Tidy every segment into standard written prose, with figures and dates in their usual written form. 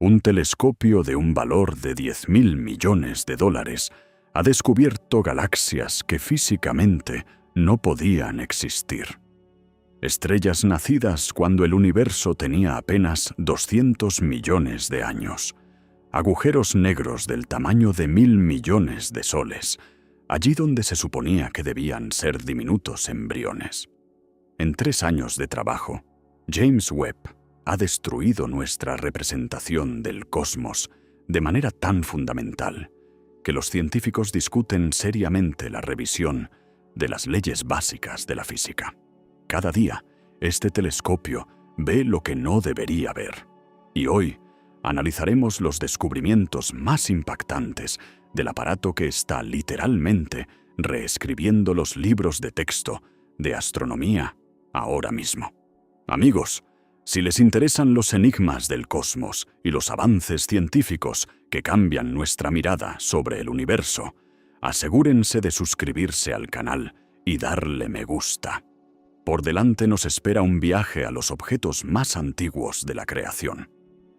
Un telescopio de un valor de $10.000 millones ha descubierto galaxias que físicamente no podían existir. Estrellas nacidas cuando el universo tenía apenas 200 millones de años. Agujeros negros del tamaño de 1.000 millones de soles, allí donde se suponía que debían ser diminutos embriones. En 3 años de trabajo, James Webb ha destruido nuestra representación del cosmos de manera tan fundamental que los científicos discuten seriamente la revisión de las leyes básicas de la física. Cada día, este telescopio ve lo que no debería ver. Y hoy, analizaremos los descubrimientos más impactantes del aparato que está literalmente reescribiendo los libros de texto de astronomía ahora mismo. Amigos, si les interesan los enigmas del cosmos y los avances científicos que cambian nuestra mirada sobre el universo, asegúrense de suscribirse al canal y darle me gusta. Por delante nos espera un viaje a los objetos más antiguos de la creación.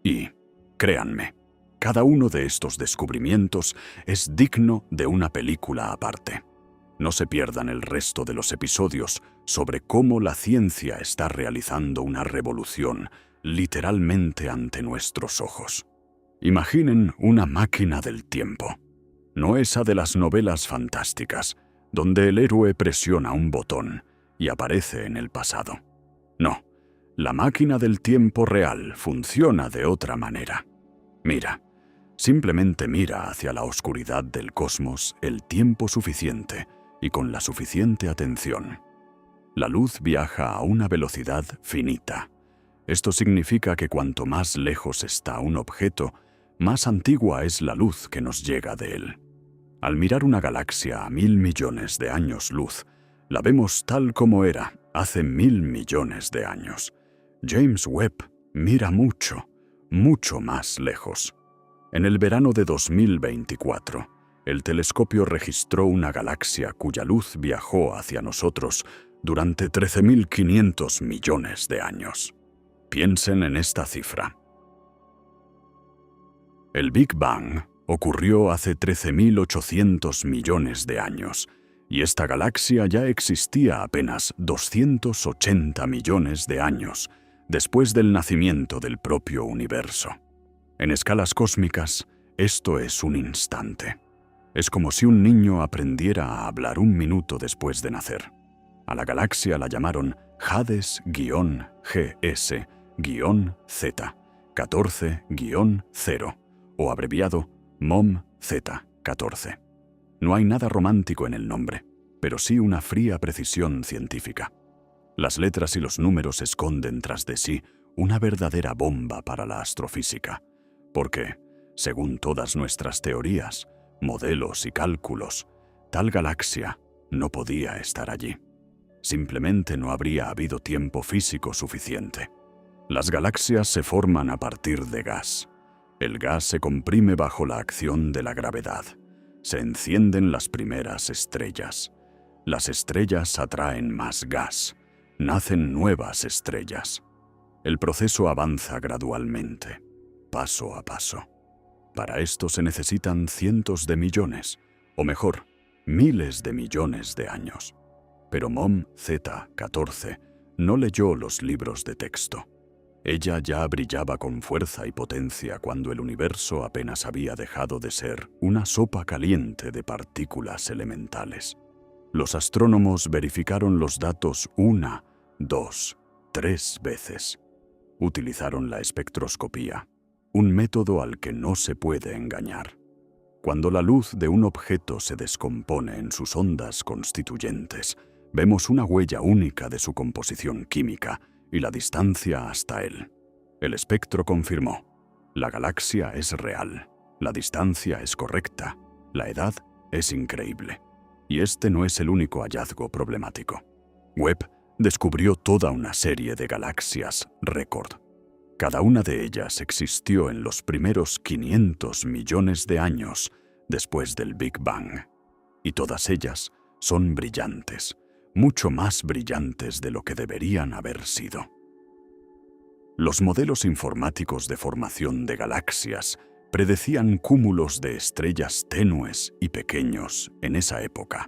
Y, créanme, cada uno de estos descubrimientos es digno de una película aparte. No se pierdan el resto de los episodios sobre cómo la ciencia está realizando una revolución literalmente ante nuestros ojos. Imaginen una máquina del tiempo. No esa de las novelas fantásticas, donde el héroe presiona un botón y aparece en el pasado. No, la máquina del tiempo real funciona de otra manera. Mira, simplemente mira hacia la oscuridad del cosmos el tiempo suficiente y con la suficiente atención. La luz viaja a una velocidad finita. Esto significa que cuanto más lejos está un objeto, más antigua es la luz que nos llega de él. Al mirar una galaxia a 1.000 millones de años luz, la vemos tal como era hace 1.000 millones de años. James Webb mira mucho, mucho más lejos. En el verano de 2024, el telescopio registró una galaxia cuya luz viajó hacia nosotros durante 13.500 millones de años. Piensen en esta cifra. El Big Bang ocurrió hace 13.800 millones de años, y esta galaxia ya existía apenas 280 millones de años después del nacimiento del propio universo. En escalas cósmicas, esto es un instante. Es como si un niño aprendiera a hablar 1 minuto después de nacer. A la galaxia la llamaron Hades-GS-Z-14-0, o abreviado MOM-Z-14. No hay nada romántico en el nombre, pero sí una fría precisión científica. Las letras y los números esconden tras de sí una verdadera bomba para la astrofísica, porque, según todas nuestras teorías, modelos y cálculos, tal galaxia no podía estar allí. Simplemente no habría habido tiempo físico suficiente. Las galaxias se forman a partir de gas. El gas se comprime bajo la acción de la gravedad. Se encienden las primeras estrellas. Las estrellas atraen más gas. Nacen nuevas estrellas. El proceso avanza gradualmente, paso a paso. Para esto se necesitan cientos de millones, o mejor, miles de millones de años. Pero MOM-Z-14 no leyó los libros de texto. Ella ya brillaba con fuerza y potencia cuando el universo apenas había dejado de ser una sopa caliente de partículas elementales. Los astrónomos verificaron los datos 1, 2, 3 veces. Utilizaron la espectroscopía, un método al que no se puede engañar. Cuando la luz de un objeto se descompone en sus ondas constituyentes, vemos una huella única de su composición química y la distancia hasta él. El espectro confirmó: la galaxia es real, la distancia es correcta, la edad es increíble. Y este no es el único hallazgo problemático. Webb descubrió toda una serie de galaxias récord. Cada una de ellas existió en los primeros 500 millones de años después del Big Bang. Y todas ellas son brillantes, mucho más brillantes de lo que deberían haber sido. Los modelos informáticos de formación de galaxias predecían cúmulos de estrellas tenues y pequeños en esa época.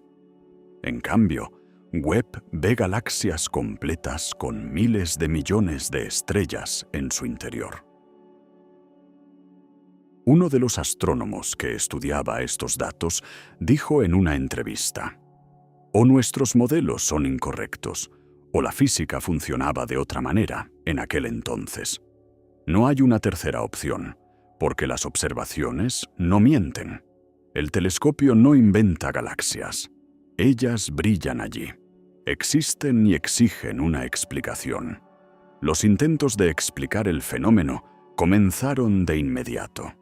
En cambio, Webb ve galaxias completas con miles de millones de estrellas en su interior. Uno de los astrónomos que estudiaba estos datos dijo en una entrevista: «O nuestros modelos son incorrectos, o la física funcionaba de otra manera en aquel entonces. No hay una tercera opción, porque las observaciones no mienten. El telescopio no inventa galaxias. Ellas brillan allí. Existen y exigen una explicación. Los intentos de explicar el fenómeno comenzaron de inmediato.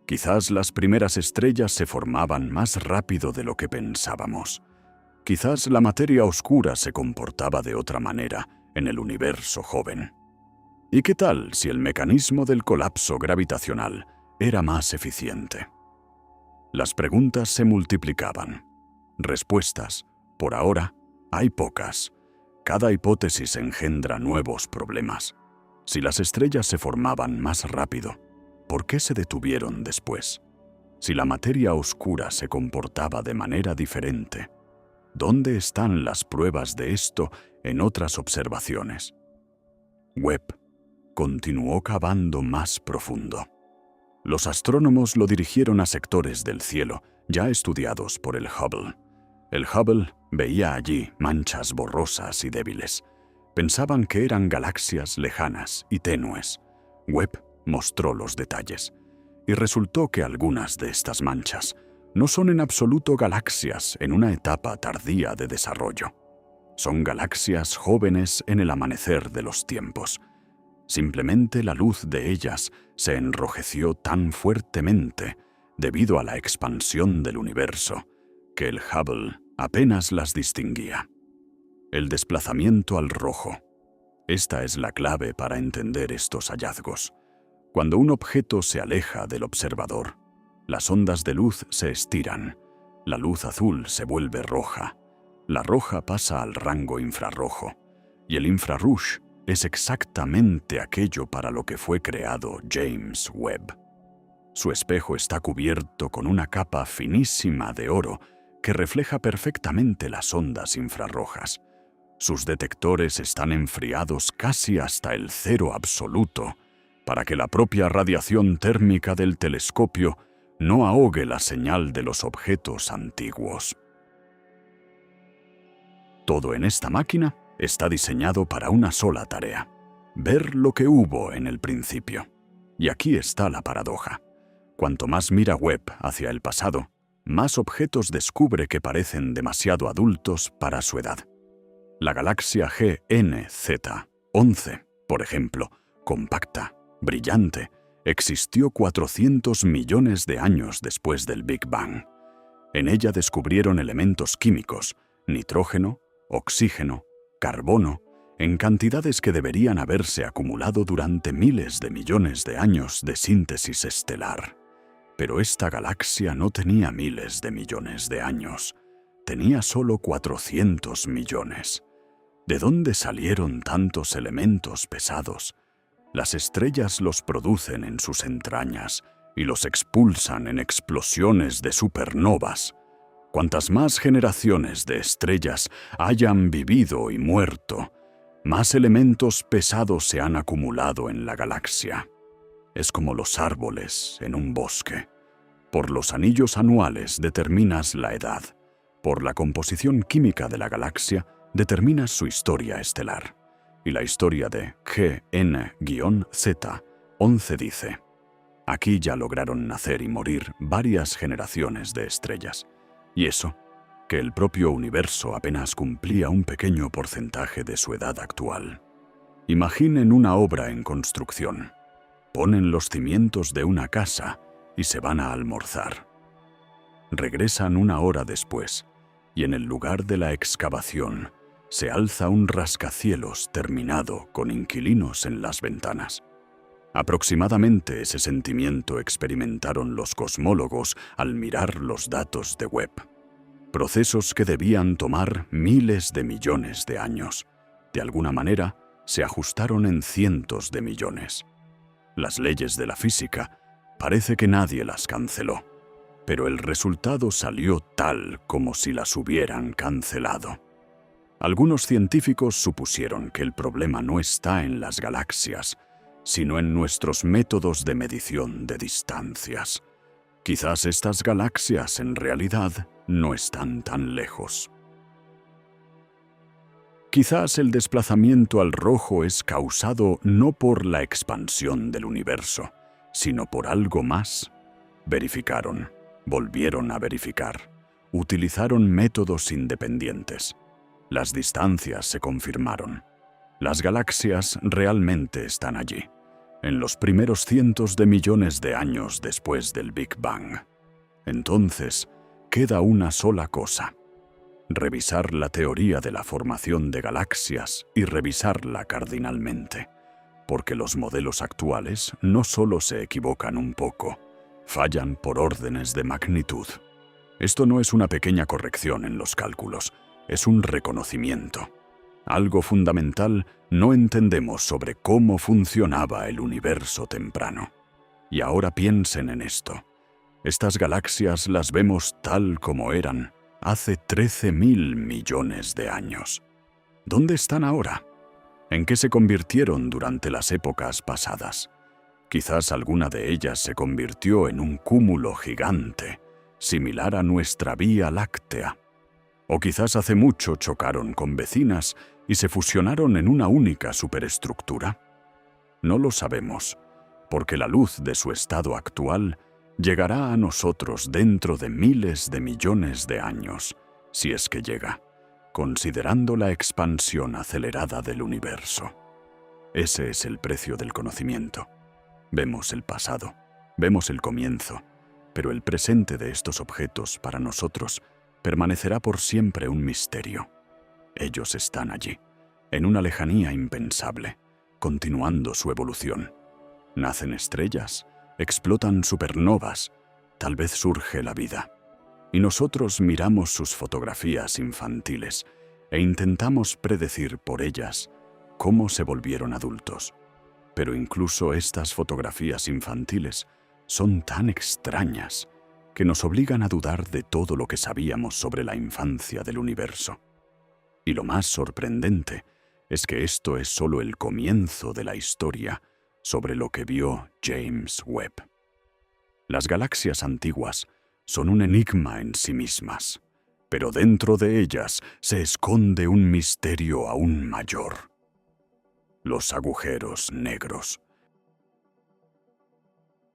Quizás las primeras estrellas se formaban más rápido de lo que pensábamos. Quizás la materia oscura se comportaba de otra manera en el universo joven. ¿Y qué tal si el mecanismo del colapso gravitacional era más eficiente?». Las preguntas se multiplicaban. Respuestas, por ahora, hay pocas. Cada hipótesis engendra nuevos problemas. Si las estrellas se formaban más rápido, ¿por qué se detuvieron después? Si la materia oscura se comportaba de manera diferente, ¿dónde están las pruebas de esto en otras observaciones? Webb continuó cavando más profundo. Los astrónomos lo dirigieron a sectores del cielo ya estudiados por el Hubble. El Hubble veía allí manchas borrosas y débiles. Pensaban que eran galaxias lejanas y tenues. Webb mostró los detalles, y resultó que algunas de estas manchas no son en absoluto galaxias en una etapa tardía de desarrollo. Son galaxias jóvenes en el amanecer de los tiempos. Simplemente la luz de ellas se enrojeció tan fuertemente debido a la expansión del universo que el Hubble apenas las distinguía. El desplazamiento al rojo. Esta es la clave para entender estos hallazgos. Cuando un objeto se aleja del observador, las ondas de luz se estiran, la luz azul se vuelve roja, la roja pasa al rango infrarrojo, y el infrarrojo es exactamente aquello para lo que fue creado James Webb. Su espejo está cubierto con una capa finísima de oro que refleja perfectamente las ondas infrarrojas. Sus detectores están enfriados casi hasta el cero absoluto para que la propia radiación térmica del telescopio no ahogue la señal de los objetos antiguos. Todo en esta máquina está diseñado para una sola tarea: ver lo que hubo en el principio. Y aquí está la paradoja. Cuanto más mira Webb hacia el pasado, más objetos descubre que parecen demasiado adultos para su edad. La galaxia GNZ11, por ejemplo, compacta, brillante, existió 400 millones de años después del Big Bang. En ella descubrieron elementos químicos, nitrógeno, oxígeno, carbono, en cantidades que deberían haberse acumulado durante miles de millones de años de síntesis estelar. Pero esta galaxia no tenía miles de millones de años, tenía solo 400 millones. ¿De dónde salieron tantos elementos pesados? Las estrellas los producen en sus entrañas y los expulsan en explosiones de supernovas. Cuantas más generaciones de estrellas hayan vivido y muerto, más elementos pesados se han acumulado en la galaxia. Es como los árboles en un bosque. Por los anillos anuales determinas la edad. Por la composición química de la galaxia determinas su historia estelar. Y la historia de GN-Z11 dice: aquí ya lograron nacer y morir varias generaciones de estrellas. Y eso, que el propio universo apenas cumplía un pequeño porcentaje de su edad actual. Imaginen una obra en construcción. Ponen los cimientos de una casa y se van a almorzar. Regresan una hora después, y en el lugar de la excavación se alza un rascacielos terminado con inquilinos en las ventanas. Aproximadamente ese sentimiento experimentaron los cosmólogos al mirar los datos de Webb. Procesos que debían tomar miles de millones de años. De alguna manera, se ajustaron en cientos de millones. Las leyes de la física parece que nadie las canceló, pero el resultado salió tal como si las hubieran cancelado. Algunos científicos supusieron que el problema no está en las galaxias, sino en nuestros métodos de medición de distancias. Quizás estas galaxias en realidad no están tan lejos. Quizás el desplazamiento al rojo es causado no por la expansión del universo, sino por algo más. Verificaron, volvieron a verificar, utilizaron métodos independientes. Las distancias se confirmaron. Las galaxias realmente están allí, en los primeros cientos de millones de años después del Big Bang. Entonces, queda una sola cosa: revisar la teoría de la formación de galaxias y revisarla cardinalmente, porque los modelos actuales no solo se equivocan un poco, fallan por órdenes de magnitud. Esto no es una pequeña corrección en los cálculos, es un reconocimiento. Algo fundamental no entendemos sobre cómo funcionaba el universo temprano. Y ahora piensen en esto. Estas galaxias las vemos tal como eran hace 13.000 millones de años. ¿Dónde están ahora? ¿En qué se convirtieron durante las épocas pasadas? Quizás alguna de ellas se convirtió en un cúmulo gigante, similar a nuestra Vía Láctea. O quizás hace mucho chocaron con vecinas y se fusionaron en una única superestructura. No lo sabemos, porque la luz de su estado actual llegará a nosotros dentro de miles de millones de años, si es que llega, considerando la expansión acelerada del universo. Ese es el precio del conocimiento. Vemos el pasado, vemos el comienzo, pero el presente de estos objetos para nosotros permanecerá por siempre un misterio. Ellos están allí, en una lejanía impensable, continuando su evolución. Nacen estrellas, explotan supernovas, tal vez surge la vida. Y nosotros miramos sus fotografías infantiles e intentamos predecir por ellas cómo se volvieron adultos. Pero incluso estas fotografías infantiles son tan extrañas que nos obligan a dudar de todo lo que sabíamos sobre la infancia del universo. Y lo más sorprendente es que esto es solo el comienzo de la historia sobre lo que vio James Webb. Las galaxias antiguas son un enigma en sí mismas, pero dentro de ellas se esconde un misterio aún mayor: los agujeros negros.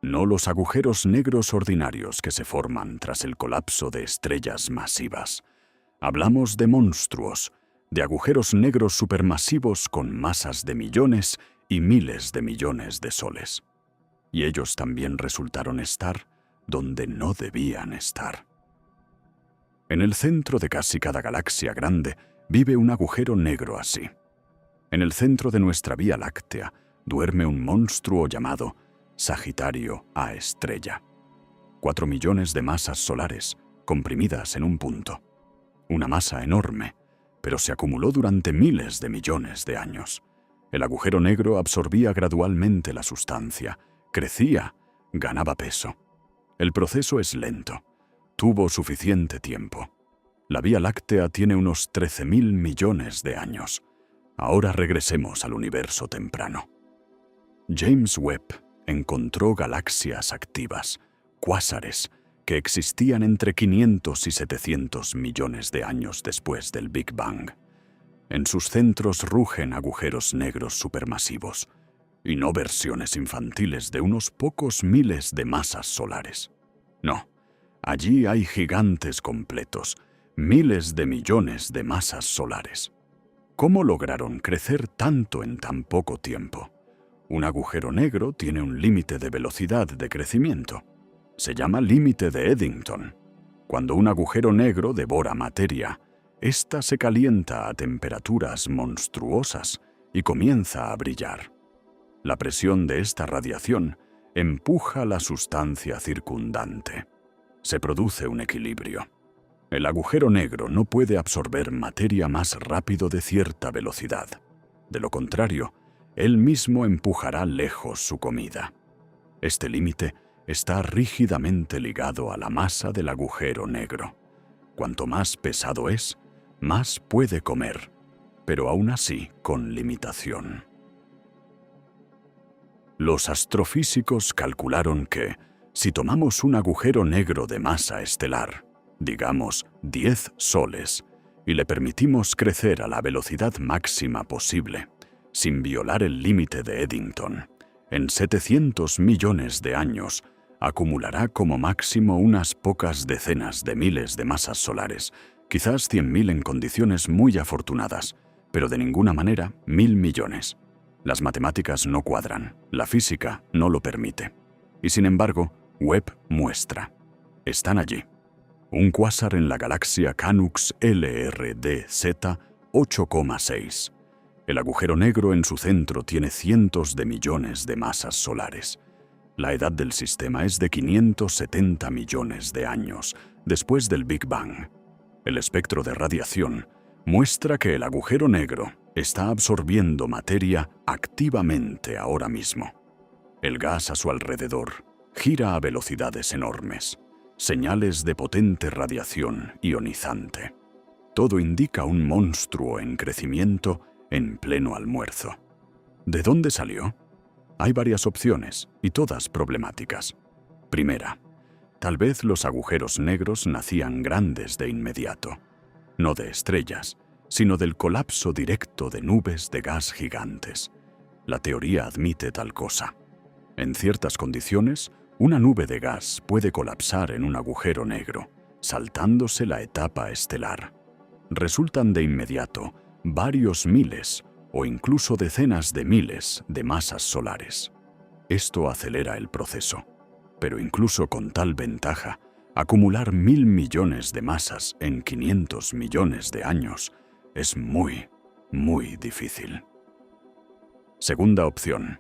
No los agujeros negros ordinarios que se forman tras el colapso de estrellas masivas. Hablamos de monstruos, de agujeros negros supermasivos con masas de millones y miles de millones de soles. Y ellos también resultaron estar donde no debían estar. En el centro de casi cada galaxia grande vive un agujero negro así. En el centro de nuestra Vía Láctea duerme un monstruo llamado Sagitario A estrella. 4 millones de masas solares comprimidas en un punto. Una masa enorme, pero se acumuló durante miles de millones de años. El agujero negro absorbía gradualmente la sustancia, crecía, ganaba peso. El proceso es lento. Tuvo suficiente tiempo. La Vía Láctea tiene unos 13.000 millones de años. Ahora regresemos al universo temprano. James Webb encontró galaxias activas, cuásares, que existían entre 500 y 700 millones de años después del Big Bang. En sus centros rugen agujeros negros supermasivos, y no versiones infantiles de unos pocos miles de masas solares. No, allí hay gigantes completos, miles de millones de masas solares. ¿Cómo lograron crecer tanto en tan poco tiempo? Un agujero negro tiene un límite de velocidad de crecimiento. Se llama límite de Eddington. Cuando un agujero negro devora materia, ésta se calienta a temperaturas monstruosas y comienza a brillar. La presión de esta radiación empuja la sustancia circundante. Se produce un equilibrio. El agujero negro no puede absorber materia más rápido de cierta velocidad. De lo contrario, él mismo empujará lejos su comida. Este límite está rígidamente ligado a la masa del agujero negro. Cuanto más pesado es, más puede comer, pero aún así con limitación. Los astrofísicos calcularon que, si tomamos un agujero negro de masa estelar, digamos 10 soles, y le permitimos crecer a la velocidad máxima posible, sin violar el límite de Eddington, en 700 millones de años acumulará como máximo unas pocas decenas de miles de masas solares, quizás 100.000 en condiciones muy afortunadas, pero de ninguna manera 1.000 millones. Las matemáticas no cuadran, la física no lo permite. Y sin embargo, Webb muestra. Están allí. Un cuásar en la galaxia Canucks LRDZ 8,6. El agujero negro en su centro tiene cientos de millones de masas solares. La edad del sistema es de 570 millones de años, después del Big Bang. El espectro de radiación muestra que el agujero negro está absorbiendo materia activamente ahora mismo. El gas a su alrededor gira a velocidades enormes, señales de potente radiación ionizante. Todo indica un monstruo en crecimiento en pleno almuerzo. ¿De dónde salió? Hay varias opciones, y todas problemáticas. Primera, tal vez los agujeros negros nacían grandes de inmediato, no de estrellas, sino del colapso directo de nubes de gas gigantes. La teoría admite tal cosa. En ciertas condiciones, una nube de gas puede colapsar en un agujero negro, saltándose la etapa estelar. Resultan de inmediato varios miles o incluso decenas de miles de masas solares. Esto acelera el proceso, pero incluso con tal ventaja, acumular 1.000 millones de masas en 500 millones de años es muy, muy difícil. Segunda opción.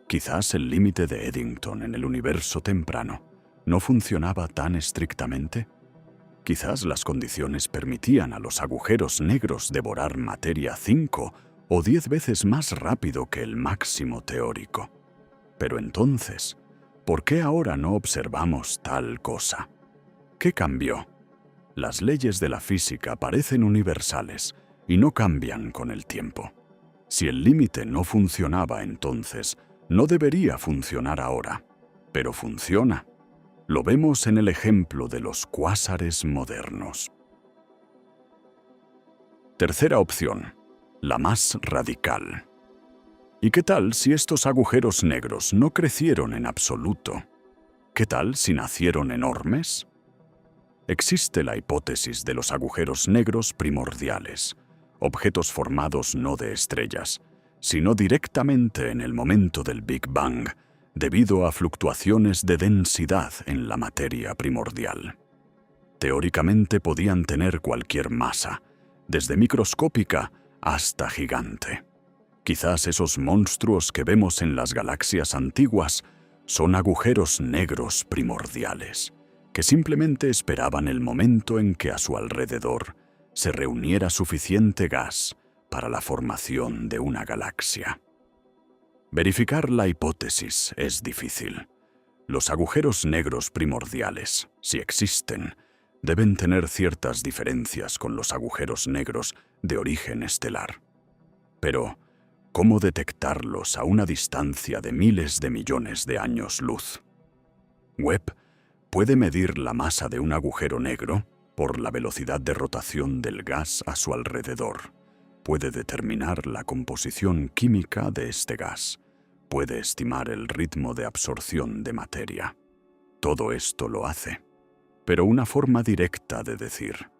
Quizás el límite de Eddington en el universo temprano no funcionaba tan estrictamente. Quizás las condiciones permitían a los agujeros negros devorar materia 5 o 10 veces más rápido que el máximo teórico. Pero entonces, ¿por qué ahora no observamos tal cosa? ¿Qué cambió? Las leyes de la física parecen universales y no cambian con el tiempo. Si el límite no funcionaba entonces, no debería funcionar ahora, pero funciona. Lo vemos en el ejemplo de los cuásares modernos. Tercera opción, la más radical. ¿Y qué tal si estos agujeros negros no crecieron en absoluto? ¿Qué tal si nacieron enormes? Existe la hipótesis de los agujeros negros primordiales, objetos formados no de estrellas, sino directamente en el momento del Big Bang, debido a fluctuaciones de densidad en la materia primordial. Teóricamente podían tener cualquier masa, desde microscópica hasta gigante. Quizás esos monstruos que vemos en las galaxias antiguas son agujeros negros primordiales, que simplemente esperaban el momento en que a su alrededor se reuniera suficiente gas para la formación de una galaxia. Verificar la hipótesis es difícil. Los agujeros negros primordiales, si existen, deben tener ciertas diferencias con los agujeros negros de origen estelar. Pero, ¿cómo detectarlos a una distancia de miles de millones de años luz? Webb puede medir la masa de un agujero negro por la velocidad de rotación del gas a su alrededor. Puede determinar la composición química de este gas. Puede estimar el ritmo de absorción de materia. Todo esto lo hace. Pero una forma directa de decir,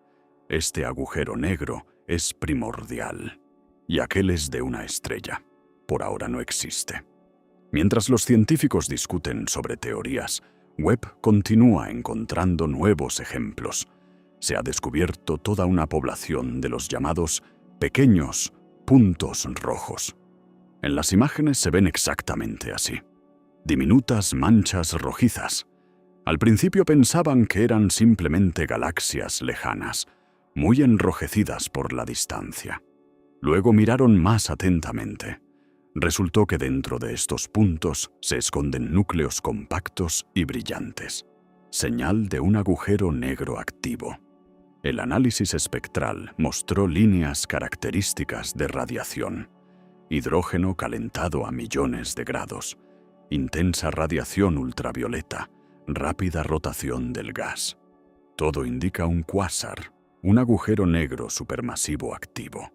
este agujero negro es primordial y aquel es de una estrella, por ahora no existe. Mientras los científicos discuten sobre teorías, Webb continúa encontrando nuevos ejemplos. Se ha descubierto toda una población de los llamados pequeños puntos rojos. En las imágenes se ven exactamente así. Diminutas manchas rojizas. Al principio pensaban que eran simplemente galaxias lejanas, muy enrojecidas por la distancia. Luego miraron más atentamente. Resultó que dentro de estos puntos se esconden núcleos compactos y brillantes, señal de un agujero negro activo. El análisis espectral mostró líneas características de radiación: hidrógeno calentado a millones de grados, intensa radiación ultravioleta, rápida rotación del gas. Todo indica un cuásar, un agujero negro supermasivo activo.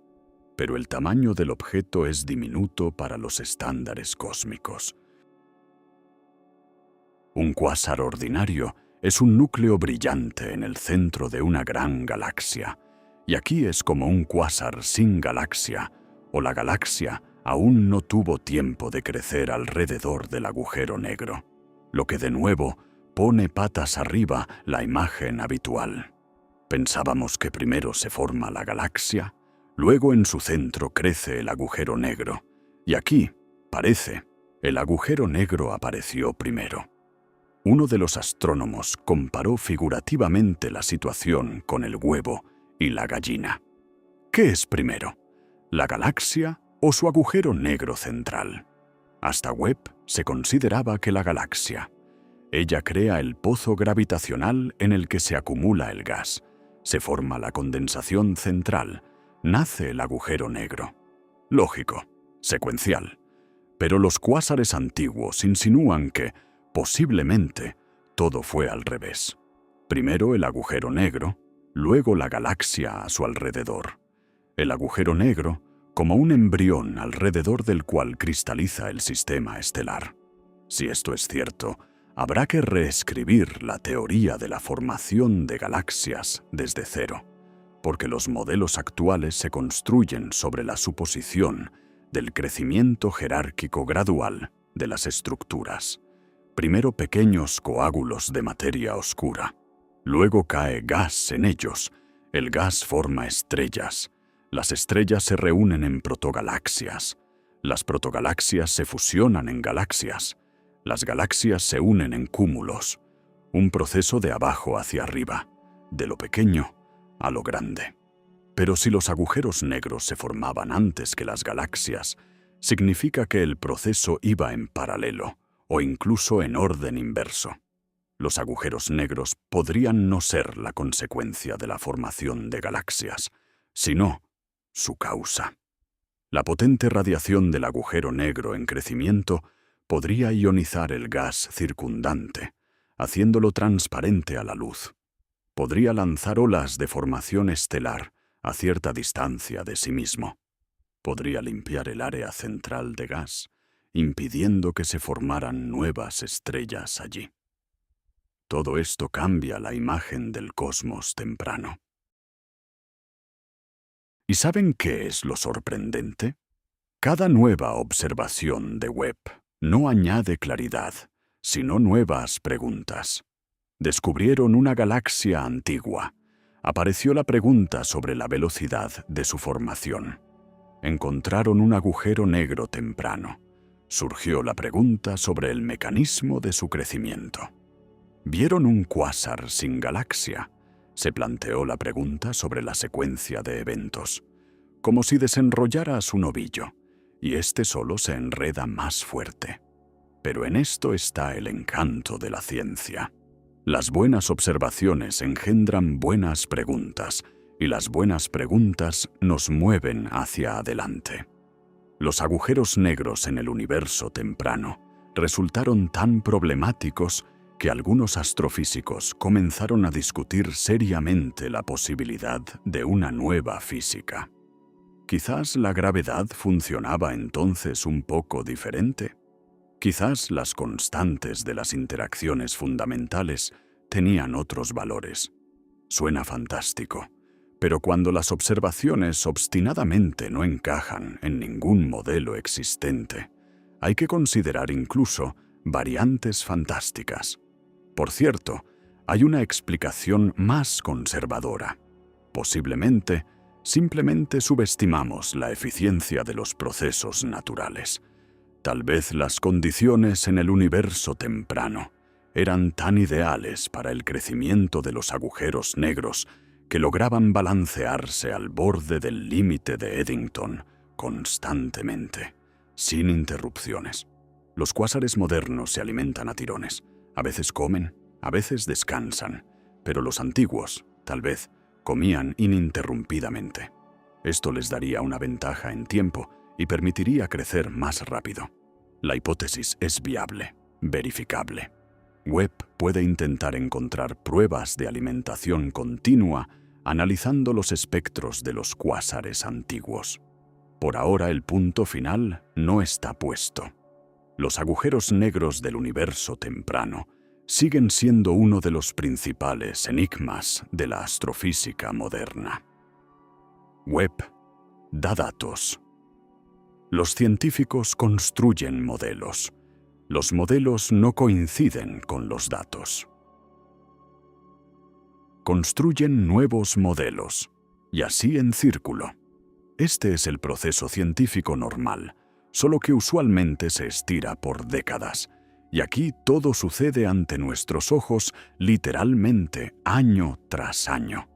Pero el tamaño del objeto es diminuto para los estándares cósmicos. Un cuásar ordinario es un núcleo brillante en el centro de una gran galaxia, y aquí es como un cuásar sin galaxia, o la galaxia aún no tuvo tiempo de crecer alrededor del agujero negro, lo que de nuevo pone patas arriba la imagen habitual. Pensábamos que primero se forma la galaxia, luego en su centro crece el agujero negro, y aquí, parece, el agujero negro apareció primero. Uno de los astrónomos comparó figurativamente la situación con el huevo y la gallina. ¿Qué es primero, la galaxia o su agujero negro central? Hasta Webb se consideraba que la galaxia. Ella crea el pozo gravitacional en el que se acumula el gas, se forma la condensación central, nace el agujero negro. Lógico, secuencial. Pero los cuásares antiguos insinúan que, posiblemente, todo fue al revés. Primero el agujero negro, luego la galaxia a su alrededor. El agujero negro como un embrión alrededor del cual cristaliza el sistema estelar. Si esto es cierto, habrá que reescribir la teoría de la formación de galaxias desde cero, porque los modelos actuales se construyen sobre la suposición del crecimiento jerárquico gradual de las estructuras. Primero pequeños coágulos de materia oscura, luego cae gas en ellos, el gas forma estrellas, las estrellas se reúnen en protogalaxias, las protogalaxias se fusionan en galaxias, las galaxias se unen en cúmulos, un proceso de abajo hacia arriba, de lo pequeño a lo grande. Pero si los agujeros negros se formaban antes que las galaxias, significa que el proceso iba en paralelo, o incluso en orden inverso. Los agujeros negros podrían no ser la consecuencia de la formación de galaxias, sino su causa. La potente radiación del agujero negro en crecimiento podría ionizar el gas circundante, haciéndolo transparente a la luz. Podría lanzar olas de formación estelar a cierta distancia de sí mismo. Podría limpiar el área central de gas, impidiendo que se formaran nuevas estrellas allí. Todo esto cambia la imagen del cosmos temprano. ¿Y saben qué es lo sorprendente? Cada nueva observación de Webb no añade claridad, sino nuevas preguntas. Descubrieron una galaxia antigua. Apareció la pregunta sobre la velocidad de su formación. Encontraron un agujero negro temprano. Surgió la pregunta sobre el mecanismo de su crecimiento. Vieron un cuásar sin galaxia. Se planteó la pregunta sobre la secuencia de eventos, como si desenrollaras un ovillo, y este solo se enreda más fuerte. Pero en esto está el encanto de la ciencia. Las buenas observaciones engendran buenas preguntas, y las buenas preguntas nos mueven hacia adelante. Los agujeros negros en el universo temprano resultaron tan problemáticos que algunos astrofísicos comenzaron a discutir seriamente la posibilidad de una nueva física. Quizás la gravedad funcionaba entonces un poco diferente. Quizás las constantes de las interacciones fundamentales tenían otros valores. Suena fantástico, pero cuando las observaciones obstinadamente no encajan en ningún modelo existente, hay que considerar incluso variantes fantásticas. Por cierto, hay una explicación más conservadora. Posiblemente, simplemente subestimamos la eficiencia de los procesos naturales. Tal vez las condiciones en el universo temprano eran tan ideales para el crecimiento de los agujeros negros que lograban balancearse al borde del límite de Eddington constantemente, sin interrupciones. Los cuásares modernos se alimentan a tirones. A veces comen, a veces descansan, pero los antiguos, tal vez, comían ininterrumpidamente. Esto les daría una ventaja en tiempo y permitiría crecer más rápido. La hipótesis es viable, verificable. Webb puede intentar encontrar pruebas de alimentación continua analizando los espectros de los cuásares antiguos. Por ahora el punto final no está puesto. Los agujeros negros del universo temprano siguen siendo uno de los principales enigmas de la astrofísica moderna. Webb da datos. Los científicos construyen modelos. Los modelos no coinciden con los datos. Construyen nuevos modelos, y así en círculo. Este es el proceso científico normal, solo que usualmente se estira por décadas. Y aquí todo sucede ante nuestros ojos literalmente año tras año.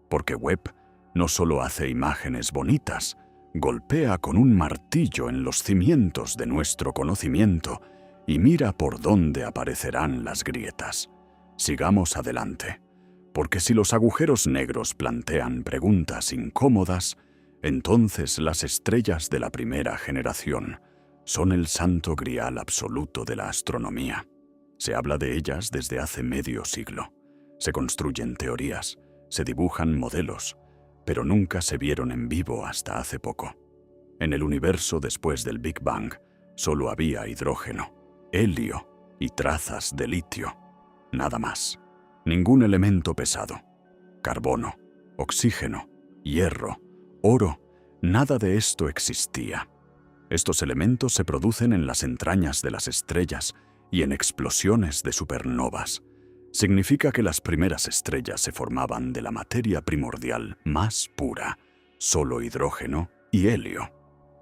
Porque Webb no solo hace imágenes bonitas, golpea con un martillo en los cimientos de nuestro conocimiento y mira por dónde aparecerán las grietas. Sigamos adelante, porque si los agujeros negros plantean preguntas incómodas, entonces las estrellas de la primera generación son el santo grial absoluto de la astronomía. Se habla de ellas desde hace medio siglo. Se construyen teorías, se dibujan modelos, pero nunca se vieron en vivo hasta hace poco. En el universo después del Big Bang solo había hidrógeno, helio y trazas de litio. Nada más. Ningún elemento pesado. Carbono, oxígeno, hierro, oro, nada de esto existía. Estos elementos se producen en las entrañas de las estrellas y en explosiones de supernovas. Significa que las primeras estrellas se formaban de la materia primordial más pura, solo hidrógeno y helio.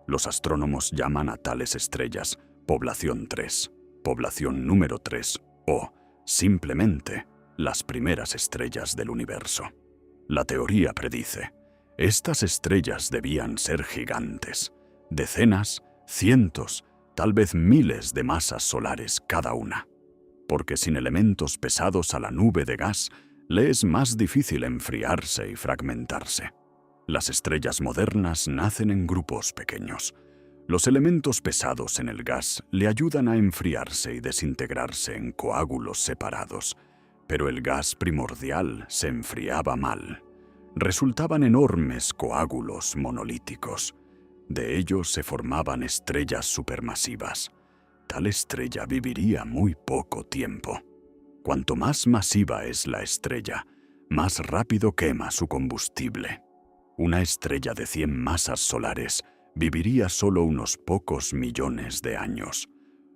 Los astrónomos llaman a tales estrellas población 3, población número 3 o, simplemente, las primeras estrellas del universo. La teoría predice, estas estrellas debían ser gigantes, decenas, cientos, tal vez miles de masas solares cada una. Porque sin elementos pesados a la nube de gas, le es más difícil enfriarse y fragmentarse. Las estrellas modernas nacen en grupos pequeños. Los elementos pesados en el gas le ayudan a enfriarse y desintegrarse en coágulos separados, pero el gas primordial se enfriaba mal. Resultaban enormes coágulos monolíticos. De ellos se formaban estrellas supermasivas. Tal estrella viviría muy poco tiempo. Cuanto más masiva es la estrella, más rápido quema su combustible. Una estrella de 100 masas solares viviría solo unos pocos millones de años.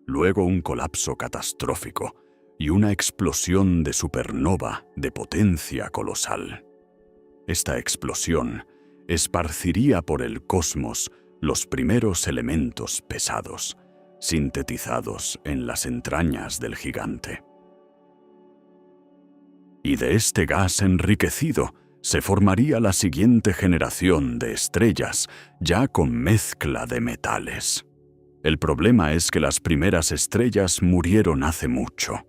Luego un colapso catastrófico y una explosión de supernova de potencia colosal. Esta explosión esparciría por el cosmos los primeros elementos pesados, sintetizados en las entrañas del gigante. Y de este gas enriquecido se formaría la siguiente generación de estrellas, ya con mezcla de metales. El problema es que las primeras estrellas murieron hace mucho.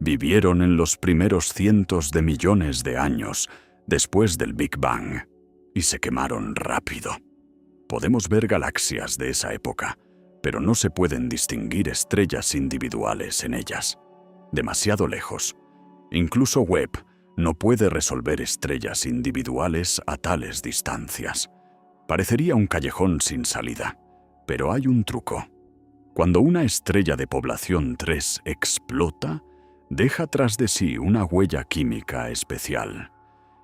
Vivieron en los primeros cientos de millones de años después del Big Bang y se quemaron rápido. Podemos ver galaxias de esa época, pero no se pueden distinguir estrellas individuales en ellas. Demasiado lejos. Incluso Webb no puede resolver estrellas individuales a tales distancias. Parecería un callejón sin salida, pero hay un truco. Cuando una estrella de población 3 explota, deja tras de sí una huella química especial.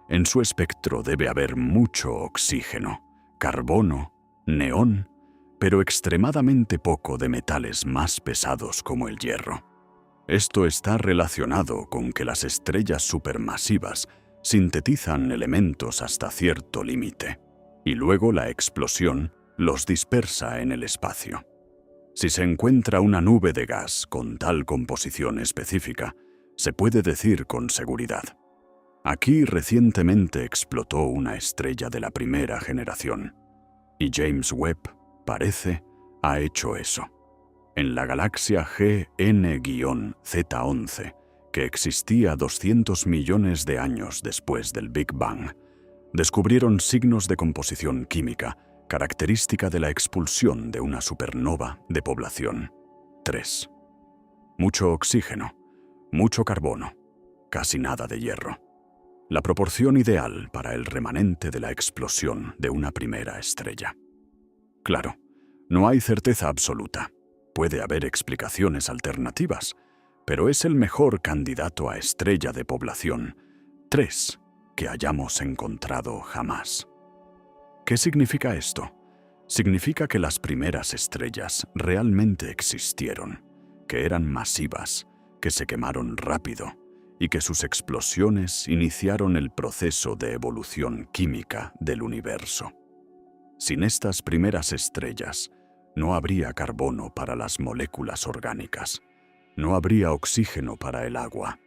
En su espectro debe haber mucho oxígeno, carbono, neón, pero extremadamente poco de metales más pesados como el hierro. Esto está relacionado con que las estrellas supermasivas sintetizan elementos hasta cierto límite, y luego la explosión los dispersa en el espacio. Si se encuentra una nube de gas con tal composición específica, se puede decir con seguridad: Aquí recientemente explotó una estrella de la primera generación, y James Webb, parece, ha hecho eso. En la galaxia GN-Z11, que existía 200 millones de años después del Big Bang, descubrieron signos de composición química característica de la expulsión de una supernova de población 3. Mucho oxígeno, mucho carbono, casi nada de hierro. La proporción ideal para el remanente de la explosión de una primera estrella. Claro, no hay certeza absoluta. Puede haber explicaciones alternativas, pero es el mejor candidato a estrella de población 3 que hayamos encontrado jamás. ¿Qué significa esto? Significa que las primeras estrellas realmente existieron, que eran masivas, que se quemaron rápido y que sus explosiones iniciaron el proceso de evolución química del universo. Sin estas primeras estrellas, no habría carbono para las moléculas orgánicas, no habría oxígeno para el agua,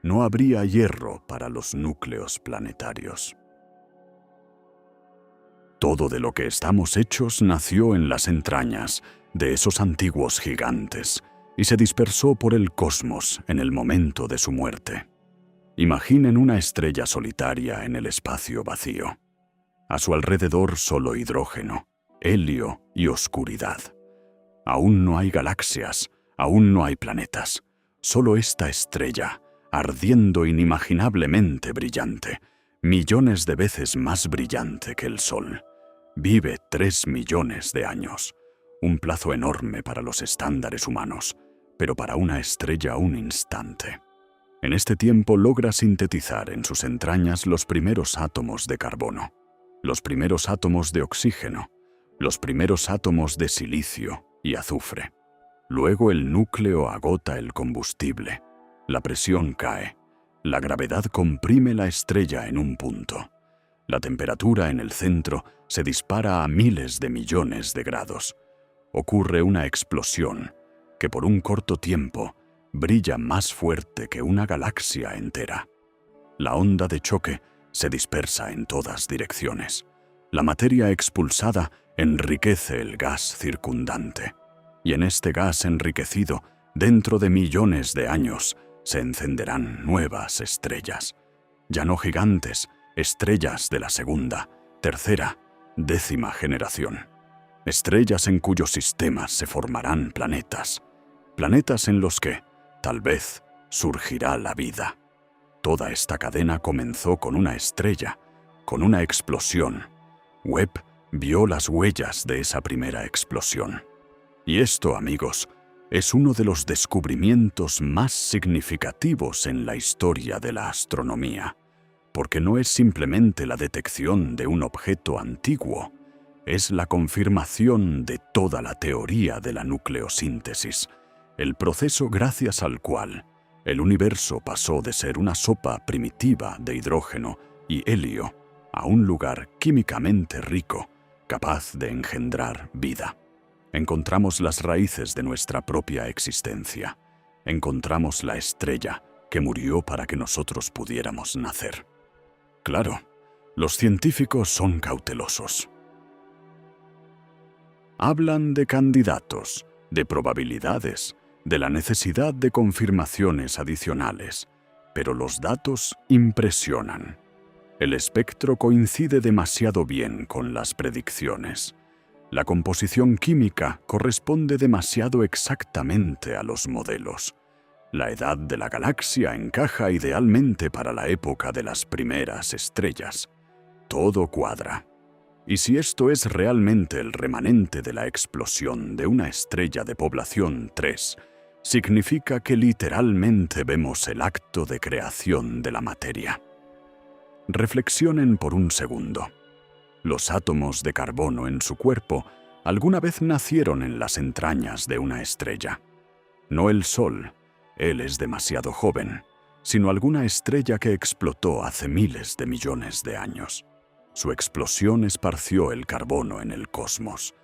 no habría hierro para los núcleos planetarios. Todo de lo que estamos hechos nació en las entrañas de esos antiguos gigantes y se dispersó por el cosmos en el momento de su muerte. Imaginen una estrella solitaria en el espacio vacío. A su alrededor solo hidrógeno, helio y oscuridad. Aún no hay galaxias, aún no hay planetas. Solo esta estrella, ardiendo inimaginablemente brillante, millones de veces más brillante que el Sol. Vive 3 millones de años, un plazo enorme para los estándares humanos, pero para una estrella un instante. En este tiempo logra sintetizar en sus entrañas los primeros átomos de carbono, los primeros átomos de oxígeno, los primeros átomos de silicio y azufre. Luego el núcleo agota el combustible, la presión cae, la gravedad comprime la estrella en un punto. La temperatura en el centro se dispara a miles de millones de grados. Ocurre una explosión que por un corto tiempo brilla más fuerte que una galaxia entera. La onda de choque se dispersa en todas direcciones. La materia expulsada enriquece el gas circundante. Y en este gas enriquecido, dentro de millones de años, se encenderán nuevas estrellas. Ya no gigantes, estrellas de la segunda, tercera, 10ª generación. Estrellas en cuyos sistemas se formarán planetas. Planetas en los que, tal vez, surgirá la vida. Toda esta cadena comenzó con una estrella, con una explosión. Webb vio las huellas de esa primera explosión. Y esto, amigos, es uno de los descubrimientos más significativos en la historia de la astronomía, porque no es simplemente la detección de un objeto antiguo, es la confirmación de toda la teoría de la nucleosíntesis, el proceso gracias al cual el universo pasó de ser una sopa primitiva de hidrógeno y helio a un lugar químicamente rico, capaz de engendrar vida. Encontramos las raíces de nuestra propia existencia. Encontramos la estrella que murió para que nosotros pudiéramos nacer. Claro, los científicos son cautelosos. Hablan de candidatos, de probabilidades, de la necesidad de confirmaciones adicionales, pero los datos impresionan. El espectro coincide demasiado bien con las predicciones. La composición química corresponde demasiado exactamente a los modelos. La edad de la galaxia encaja idealmente para la época de las primeras estrellas. Todo cuadra. Y si esto es realmente el remanente de la explosión de una estrella de población 3, significa que literalmente vemos el acto de creación de la materia. Reflexionen por un segundo. Los átomos de carbono en su cuerpo alguna vez nacieron en las entrañas de una estrella. No el Sol, él es demasiado joven, sino alguna estrella que explotó hace miles de millones de años. Su explosión esparció el carbono en el cosmos.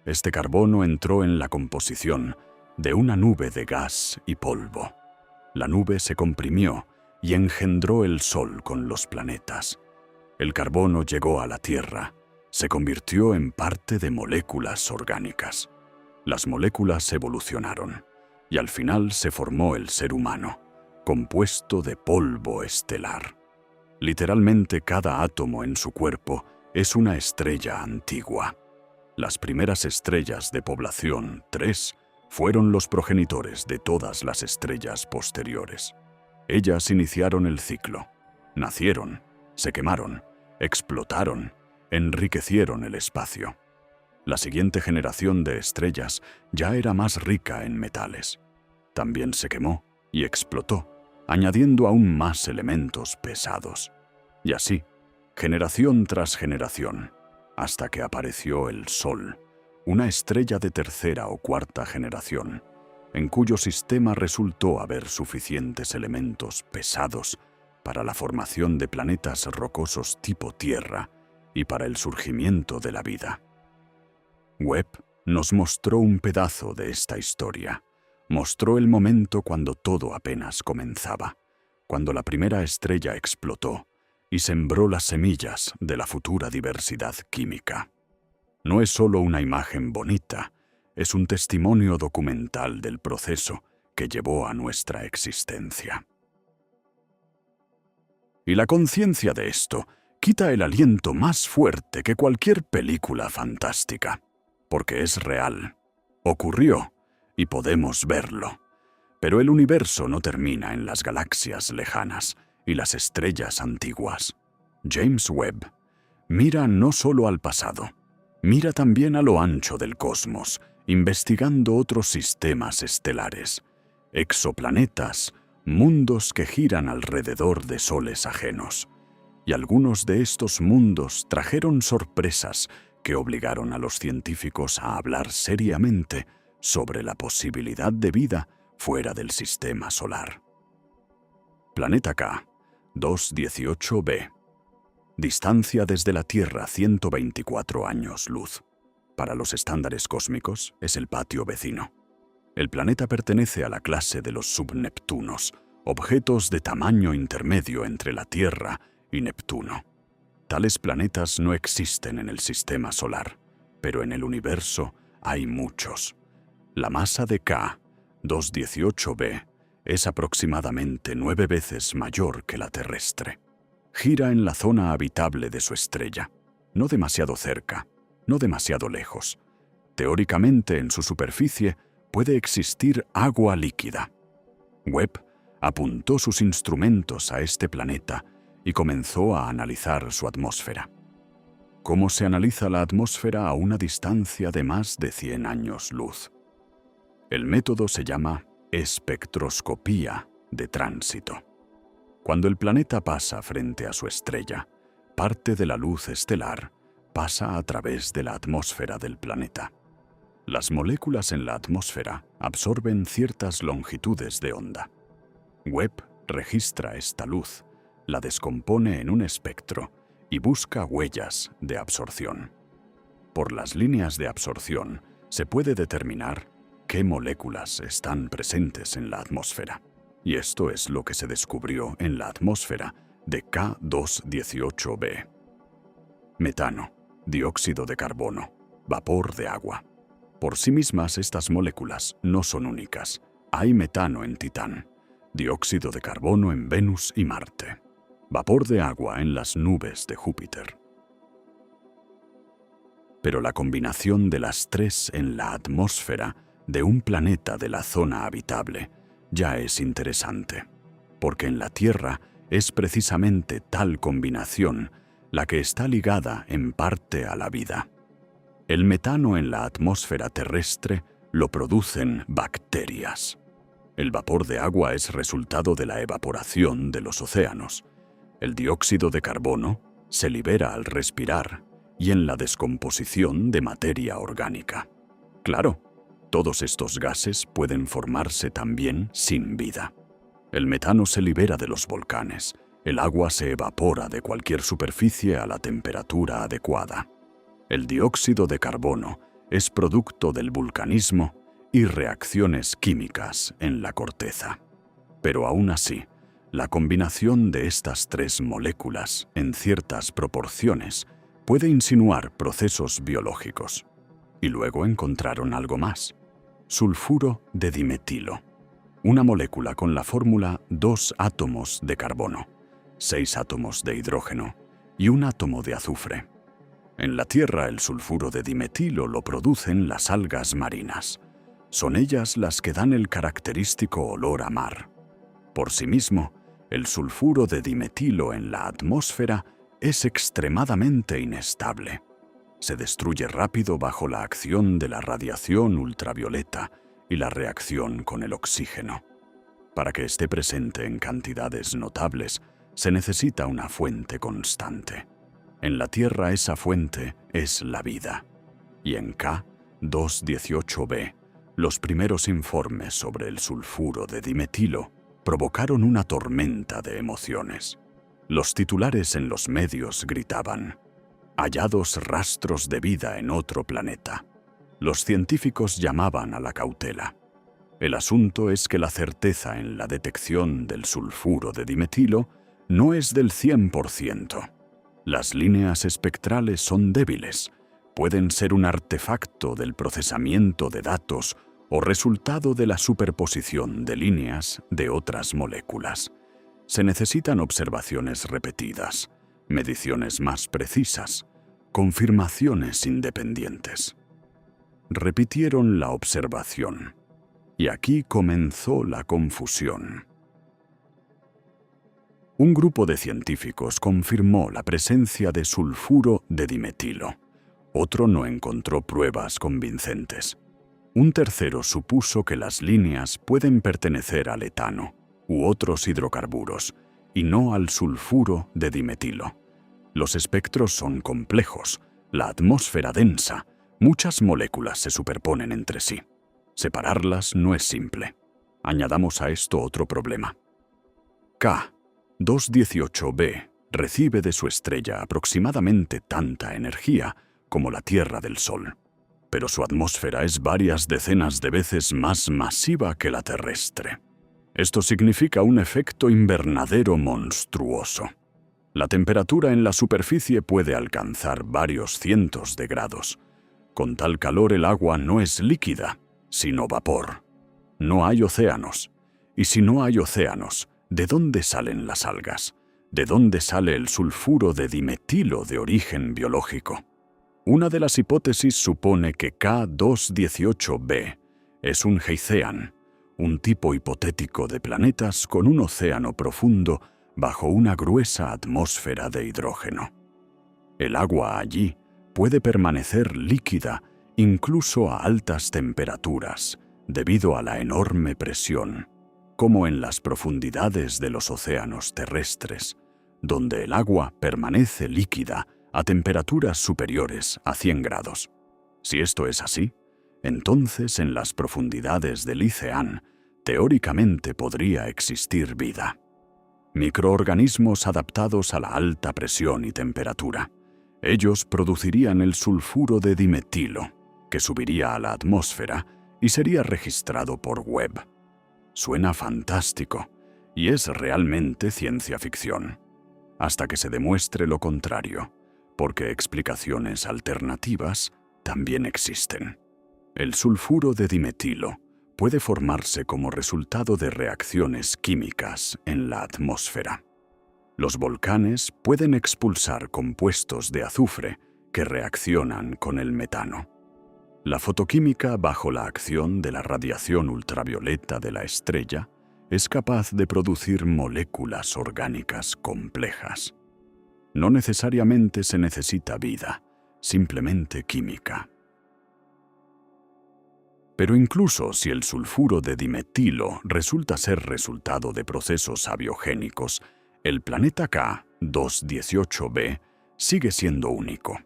Este carbono entró en la composición de una nube de gas y polvo. La nube se comprimió y engendró el Sol con los planetas. El carbono llegó a la Tierra, se convirtió en parte de moléculas orgánicas. Las moléculas evolucionaron, y al final se formó el ser humano, compuesto de polvo estelar. Literalmente cada átomo en su cuerpo es una estrella antigua. Las primeras estrellas de población 3 fueron los progenitores de todas las estrellas posteriores. Ellas iniciaron el ciclo. Nacieron, se quemaron, explotaron, enriquecieron el espacio. La siguiente generación de estrellas ya era más rica en metales. También se quemó y explotó, añadiendo aún más elementos pesados. Y así, generación tras generación, hasta que apareció el Sol, una estrella de tercera o cuarta generación, en cuyo sistema resultó haber suficientes elementos pesados para la formación de planetas rocosos tipo Tierra y para el surgimiento de la vida. Webb nos mostró un pedazo de esta historia. Mostró el momento cuando todo apenas comenzaba, cuando la primera estrella explotó y sembró las semillas de la futura diversidad química. No es solo una imagen bonita, es un testimonio documental del proceso que llevó a nuestra existencia. Y la conciencia de esto quita el aliento más fuerte que cualquier película fantástica, porque es real, ocurrió y podemos verlo. Pero el universo no termina en las galaxias lejanas y las estrellas antiguas. James Webb mira no solo al pasado, mira también a lo ancho del cosmos, investigando otros sistemas estelares, exoplanetas, mundos que giran alrededor de soles ajenos. Y algunos de estos mundos trajeron sorpresas que obligaron a los científicos a hablar seriamente sobre la posibilidad de vida fuera del sistema solar. Planeta K, 218b. Distancia desde la Tierra 124 años luz. Para los estándares cósmicos es el patio vecino. El planeta pertenece a la clase de los subneptunos, objetos de tamaño intermedio entre la Tierra y Neptuno. Tales planetas no existen en el sistema solar, pero en el universo hay muchos. La masa de K, 218b, es aproximadamente 9 veces mayor que la terrestre. Gira en la zona habitable de su estrella, no demasiado cerca, no demasiado lejos. Teóricamente, en su superficie puede existir agua líquida. Webb apuntó sus instrumentos a este planeta y comenzó a analizar su atmósfera. ¿Cómo se analiza la atmósfera a una distancia de más de 100 años luz? El método se llama espectroscopía de tránsito. Cuando el planeta pasa frente a su estrella, parte de la luz estelar pasa a través de la atmósfera del planeta. Las moléculas en la atmósfera absorben ciertas longitudes de onda. Webb registra esta luz, la descompone en un espectro y busca huellas de absorción. Por las líneas de absorción se puede determinar qué moléculas están presentes en la atmósfera. Y esto es lo que se descubrió en la atmósfera de K218b. Metano, dióxido de carbono, vapor de agua. Por sí mismas estas moléculas no son únicas. Hay metano en Titán, dióxido de carbono en Venus y Marte, vapor de agua en las nubes de Júpiter. Pero la combinación de las tres en la atmósfera de un planeta de la zona habitable ya es interesante, porque en la Tierra es precisamente tal combinación la que está ligada en parte a la vida. El metano en la atmósfera terrestre lo producen bacterias. El vapor de agua es resultado de la evaporación de los océanos. El dióxido de carbono se libera al respirar y en la descomposición de materia orgánica. Claro, todos estos gases pueden formarse también sin vida. El metano se libera de los volcanes. El agua se evapora de cualquier superficie a la temperatura adecuada. El dióxido de carbono es producto del vulcanismo y reacciones químicas en la corteza. Pero aún así, La combinación de estas tres moléculas en ciertas proporciones puede insinuar procesos biológicos. Y luego encontraron algo más: sulfuro de dimetilo, una molécula con la fórmula 2 átomos de carbono, 6 átomos de hidrógeno y un átomo de azufre. En la Tierra, el sulfuro de dimetilo lo producen las algas marinas. Son ellas las que dan el característico olor a mar. Por sí mismo, el sulfuro de dimetilo en la atmósfera es extremadamente inestable. Se destruye rápido bajo la acción de la radiación ultravioleta y la reacción con el oxígeno. Para que esté presente en cantidades notables, se necesita una fuente constante. En la Tierra esa fuente es la vida. Y en K218b, los primeros informes sobre el sulfuro de dimetilo provocaron una tormenta de emociones. Los titulares en los medios gritaban: hallados rastros de vida en otro planeta. Los científicos llamaban a la cautela. El asunto es que la certeza en la detección del sulfuro de dimetilo no es del 100%. Las líneas espectrales son débiles, pueden ser un artefacto del procesamiento de datos o resultado de la superposición de líneas de otras moléculas. Se necesitan observaciones repetidas, mediciones más precisas, confirmaciones independientes. Repitieron la observación, y aquí comenzó la confusión. Un grupo de científicos confirmó la presencia de sulfuro de dimetilo. Otro no encontró pruebas convincentes. Un tercero supuso que las líneas pueden pertenecer al etano u otros hidrocarburos, y no al sulfuro de dimetilo. Los espectros son complejos, la atmósfera densa, muchas moléculas se superponen entre sí. Separarlas no es simple. Añadamos a esto otro problema. K218b recibe de su estrella aproximadamente tanta energía como la Tierra del Sol, pero su atmósfera es varias decenas de veces más masiva que la terrestre. Esto significa un efecto invernadero monstruoso. La temperatura en la superficie puede alcanzar varios cientos de grados. Con tal calor el agua no es líquida, sino vapor. No hay océanos. Y si no hay océanos, ¿de dónde salen las algas? ¿De dónde sale el sulfuro de dimetilo de origen biológico? Una de las hipótesis supone que K218b es un Heizean, un tipo hipotético de planetas con un océano profundo bajo una gruesa atmósfera de hidrógeno. El agua allí puede permanecer líquida incluso a altas temperaturas debido a la enorme presión, como en las profundidades de los océanos terrestres, donde el agua permanece líquida a temperaturas superiores a 100 grados. Si esto es así, entonces en las profundidades del Heizean teóricamente podría existir vida. Microorganismos adaptados a la alta presión y temperatura. Ellos producirían el sulfuro de dimetilo, que subiría a la atmósfera y sería registrado por Webb. Suena fantástico, y es realmente ciencia ficción, hasta que se demuestre lo contrario, porque explicaciones alternativas también existen. El sulfuro de dimetilo puede formarse como resultado de reacciones químicas en la atmósfera. Los volcanes pueden expulsar compuestos de azufre que reaccionan con el metano. La fotoquímica bajo la acción de la radiación ultravioleta de la estrella es capaz de producir moléculas orgánicas complejas. No necesariamente se necesita vida, simplemente química. Pero incluso si el sulfuro de dimetilo resulta ser resultado de procesos abiogénicos, el planeta K218b sigue siendo único,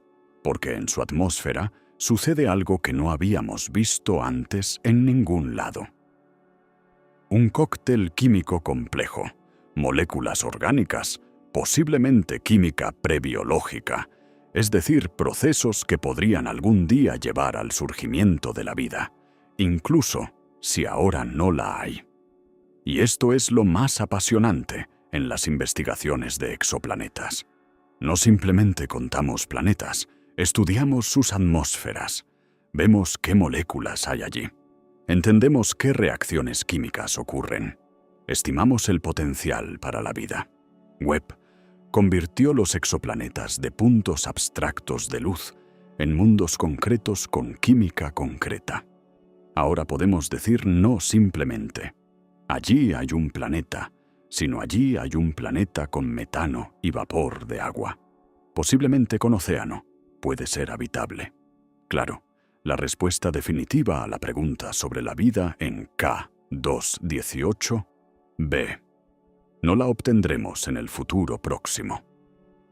porque en su atmósfera sucede algo que no habíamos visto antes en ningún lado. Un cóctel químico complejo, moléculas orgánicas, posiblemente química prebiológica, es decir, procesos que podrían algún día llevar al surgimiento de la vida, incluso si ahora no la hay. Y esto es lo más apasionante en las investigaciones de exoplanetas. No simplemente contamos planetas, estudiamos sus atmósferas, vemos qué moléculas hay allí, entendemos qué reacciones químicas ocurren, estimamos el potencial para la vida. Webb convirtió los exoplanetas de puntos abstractos de luz en mundos concretos con química concreta. Ahora podemos decir no simplemente, allí hay un planeta, sino allí hay un planeta con metano y vapor de agua, posiblemente con océano, puede ser habitable. Claro, la respuesta definitiva a la pregunta sobre la vida en K218b no la obtendremos en el futuro próximo.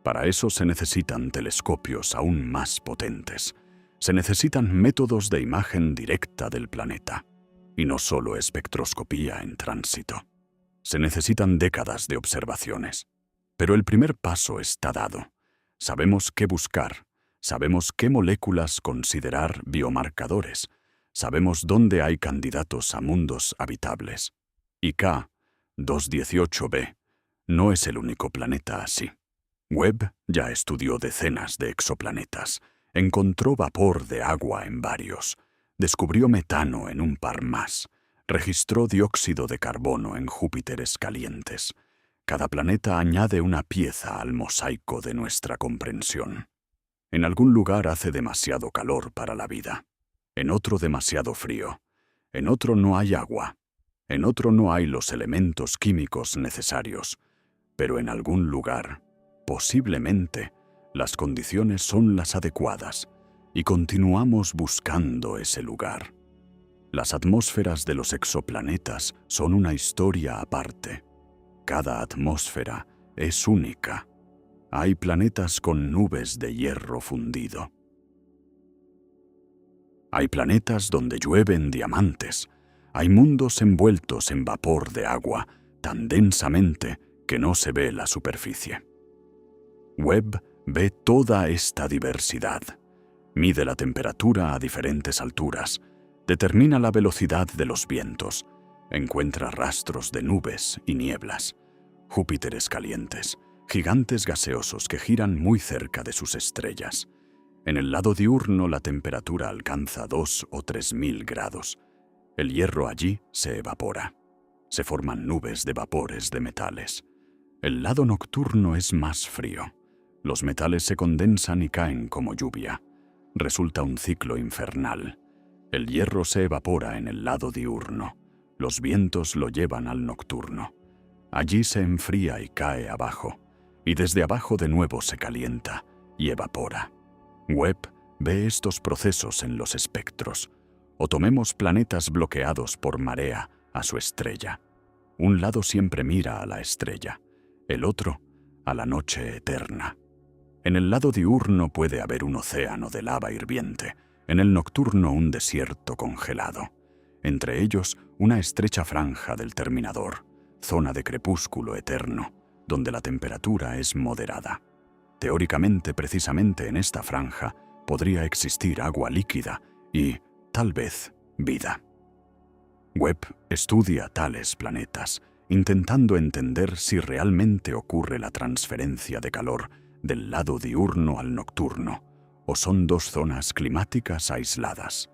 Para eso se necesitan telescopios aún más potentes. Se necesitan métodos de imagen directa del planeta, y no solo espectroscopía en tránsito. Se necesitan décadas de observaciones. Pero el primer paso está dado. Sabemos qué buscar, sabemos qué moléculas considerar biomarcadores, sabemos dónde hay candidatos a mundos habitables. Y K218b no es el único planeta así. Webb ya estudió decenas de exoplanetas, encontró vapor de agua en varios, descubrió metano en un par más, registró dióxido de carbono en Júpiteres calientes. Cada planeta añade una pieza al mosaico de nuestra comprensión. En algún lugar hace demasiado calor para la vida, en otro demasiado frío, en otro no hay agua, en otro no hay los elementos químicos necesarios, pero en algún lugar, posiblemente, las condiciones son las adecuadas y continuamos buscando ese lugar. Las atmósferas de los exoplanetas son una historia aparte. Cada atmósfera es única. Hay planetas con nubes de hierro fundido. Hay planetas donde llueven diamantes. Hay mundos envueltos en vapor de agua tan densamente que no se ve la superficie. Webb ve toda esta diversidad, mide la temperatura a diferentes alturas, determina la velocidad de los vientos, encuentra rastros de nubes y nieblas, Júpiteres calientes, gigantes gaseosos que giran muy cerca de sus estrellas. En el lado diurno la temperatura alcanza 2.000 o 3.000 grados. El hierro allí se evapora. Se forman nubes de vapores de metales. El lado nocturno es más frío. Los metales se condensan y caen como lluvia. Resulta un ciclo infernal. El hierro se evapora en el lado diurno. Los vientos lo llevan al nocturno. Allí se enfría y cae abajo. Y desde abajo de nuevo se calienta y evapora. Webb ve estos procesos en los espectros. O tomemos planetas bloqueados por marea a su estrella. Un lado siempre mira a la estrella, el otro a la noche eterna. En el lado diurno puede haber un océano de lava hirviente, en el nocturno un desierto congelado. Entre ellos una estrecha franja del terminador, zona de crepúsculo eterno, donde la temperatura es moderada. Teóricamente, precisamente en esta franja, podría existir agua líquida y, tal vez, vida. Webb estudia tales planetas, intentando entender si realmente ocurre la transferencia de calor del lado diurno al nocturno, o son dos zonas climáticas aisladas.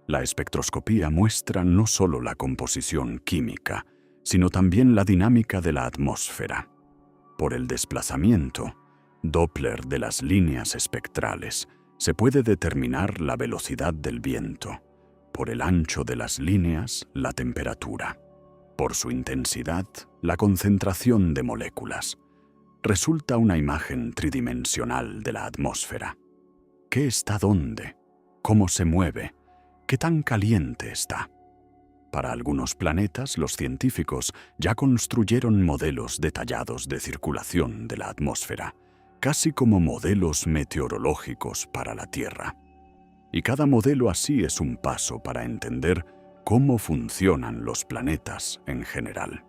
La espectroscopía muestra no solo la composición química, sino también la dinámica de la atmósfera. Por el desplazamiento Doppler de las líneas espectrales, se puede determinar la velocidad del viento. Por el ancho de las líneas, la temperatura. Por su intensidad, la concentración de moléculas. Resulta una imagen tridimensional de la atmósfera. ¿Qué está dónde? ¿Cómo se mueve? ¿Qué tan caliente está? Para algunos planetas, los científicos ya construyeron modelos detallados de circulación de la atmósfera, casi como modelos meteorológicos para la Tierra. Y cada modelo así es un paso para entender cómo funcionan los planetas en general.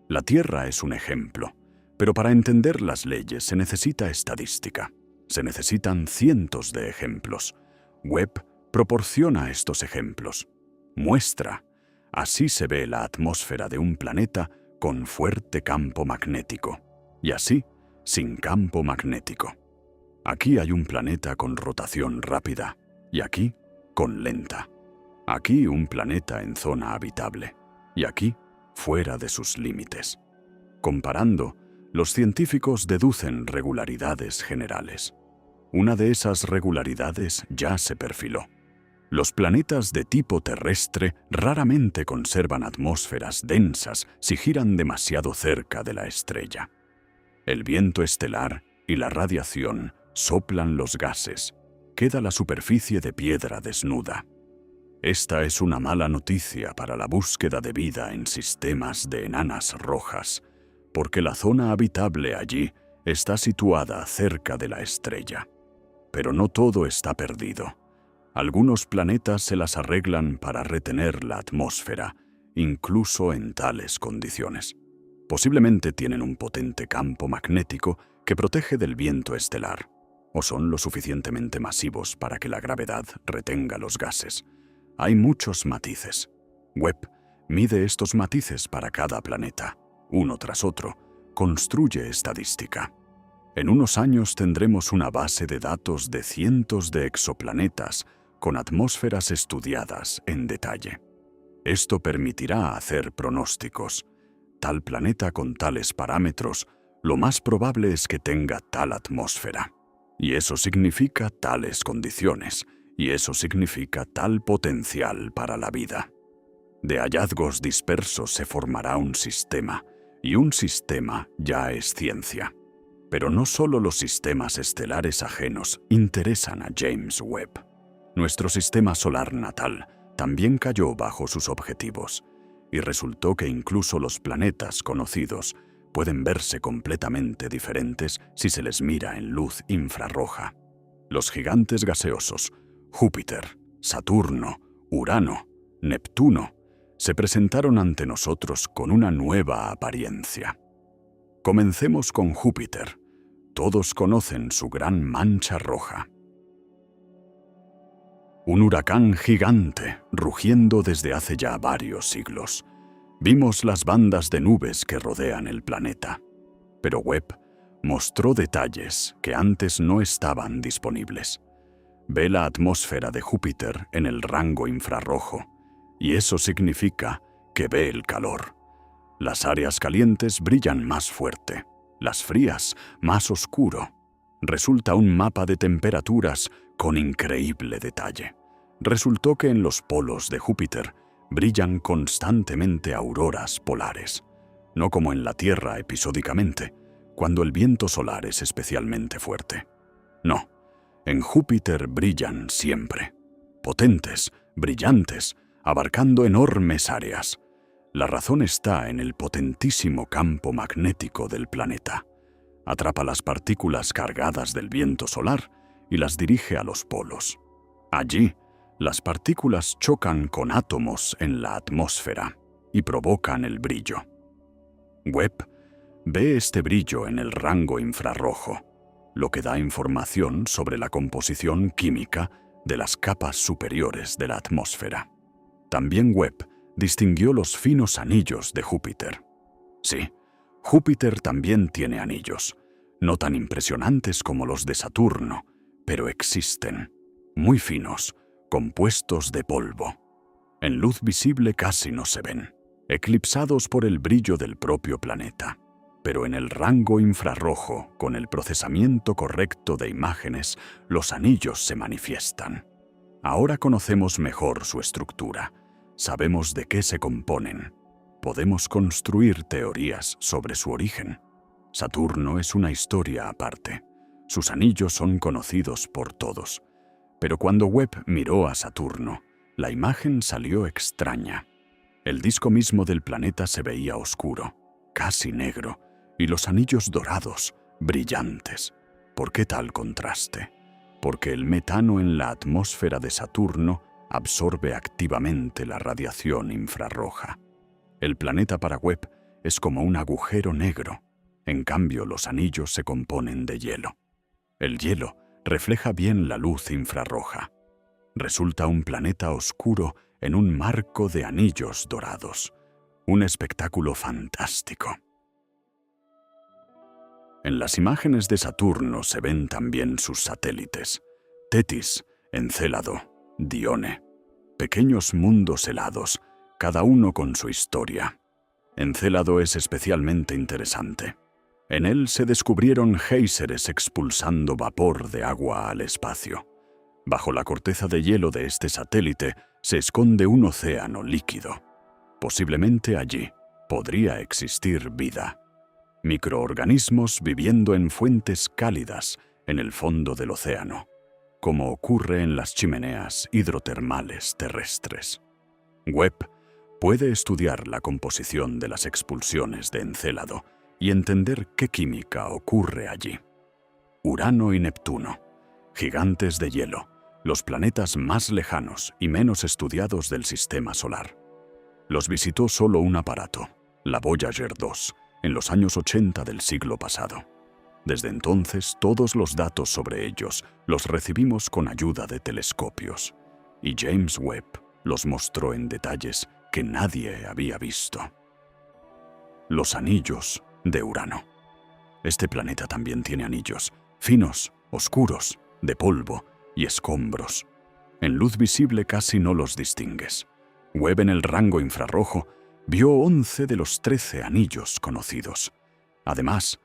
La Tierra es un ejemplo, pero para entender las leyes se necesita estadística. Se necesitan cientos de ejemplos. Webb proporciona estos ejemplos. Muestra. Así se ve la atmósfera de un planeta con fuerte campo magnético, y así, sin campo magnético. Aquí hay un planeta con rotación rápida, y aquí, con lenta. Aquí un planeta en zona habitable, y aquí, fuera de sus límites. Comparando, los científicos deducen regularidades generales. Una de esas regularidades ya se perfiló. Los planetas de tipo terrestre raramente conservan atmósferas densas si giran demasiado cerca de la estrella. El viento estelar y la radiación soplan los gases. Queda la superficie de piedra desnuda. Esta es una mala noticia para la búsqueda de vida en sistemas de enanas rojas, porque la zona habitable allí está situada cerca de la estrella. Pero no todo está perdido. Algunos planetas se las arreglan para retener la atmósfera, incluso en tales condiciones. Posiblemente tienen un potente campo magnético que protege del viento estelar, o son lo suficientemente masivos para que la gravedad retenga los gases. Hay muchos matices. Webb mide estos matices para cada planeta, uno tras otro, construye estadística. En unos años tendremos una base de datos de cientos de exoplanetas con atmósferas estudiadas en detalle. Esto permitirá hacer pronósticos. Tal planeta con tales parámetros, lo más probable es que tenga tal atmósfera. Y eso significa tales condiciones, y eso significa tal potencial para la vida. De hallazgos dispersos se formará un sistema, y un sistema ya es ciencia. Pero no solo los sistemas estelares ajenos interesan a James Webb. Nuestro sistema solar natal también cayó bajo sus objetivos, y resultó que incluso los planetas conocidos pueden verse completamente diferentes si se les mira en luz infrarroja. Los gigantes gaseosos, Júpiter, Saturno, Urano, Neptuno, se presentaron ante nosotros con una nueva apariencia. Comencemos con Júpiter. Todos conocen su gran mancha roja. Un huracán gigante, rugiendo desde hace ya varios siglos. Vimos las bandas de nubes que rodean el planeta. Pero Webb mostró detalles que antes no estaban disponibles. Ve la atmósfera de Júpiter en el rango infrarrojo, y eso significa que ve el calor. Las áreas calientes brillan más fuerte, las frías más oscuro. Resulta un mapa de temperaturas con increíble detalle. Resultó que en los polos de Júpiter brillan constantemente auroras polares, no como en la Tierra episódicamente, cuando el viento solar es especialmente fuerte. No, en Júpiter brillan siempre, potentes, brillantes, abarcando enormes áreas. La razón está en el potentísimo campo magnético del planeta. Atrapa las partículas cargadas del viento solar y las dirige a los polos. Allí, las partículas chocan con átomos en la atmósfera y provocan el brillo. Webb ve este brillo en el rango infrarrojo, lo que da información sobre la composición química de las capas superiores de la atmósfera. También Webb distinguió los finos anillos de Júpiter. Sí, Júpiter también tiene anillos, no tan impresionantes como los de Saturno, pero existen, muy finos, compuestos de polvo. En luz visible casi no se ven, eclipsados por el brillo del propio planeta. Pero en el rango infrarrojo, con el procesamiento correcto de imágenes, los anillos se manifiestan. Ahora conocemos mejor su estructura, sabemos de qué se componen. Podemos construir teorías sobre su origen. Saturno es una historia aparte. Sus anillos son conocidos por todos. Pero cuando Webb miró a Saturno, la imagen salió extraña. El disco mismo del planeta se veía oscuro, casi negro, y los anillos dorados, brillantes. ¿Por qué tal contraste? Porque el metano en la atmósfera de Saturno absorbe activamente la radiación infrarroja. El planeta para Webb es como un agujero negro. En cambio, los anillos se componen de hielo. El hielo refleja bien la luz infrarroja. Resulta un planeta oscuro en un marco de anillos dorados. Un espectáculo fantástico. En las imágenes de Saturno se ven también sus satélites: Tetis, Encélado, Dione. Pequeños mundos helados, cada uno con su historia. Encélado es especialmente interesante. En él se descubrieron géiseres expulsando vapor de agua al espacio. Bajo la corteza de hielo de este satélite se esconde un océano líquido. Posiblemente allí podría existir vida. Microorganismos viviendo en fuentes cálidas en el fondo del océano, como ocurre en las chimeneas hidrotermales terrestres. Webb puede estudiar la composición de las expulsiones de Encélado y entender qué química ocurre allí. Urano y Neptuno, gigantes de hielo, los planetas más lejanos y menos estudiados del sistema solar. Los visitó solo un aparato, la Voyager 2, en los años 80 del siglo pasado. Desde entonces, todos los datos sobre ellos los recibimos con ayuda de telescopios, y James Webb los mostró en detalles que nadie había visto. Los anillos de Urano. Este planeta también tiene anillos, finos, oscuros, de polvo y escombros. En luz visible casi no los distingues. Webb, en el rango infrarrojo, vio 11 de los 13 anillos conocidos. Además,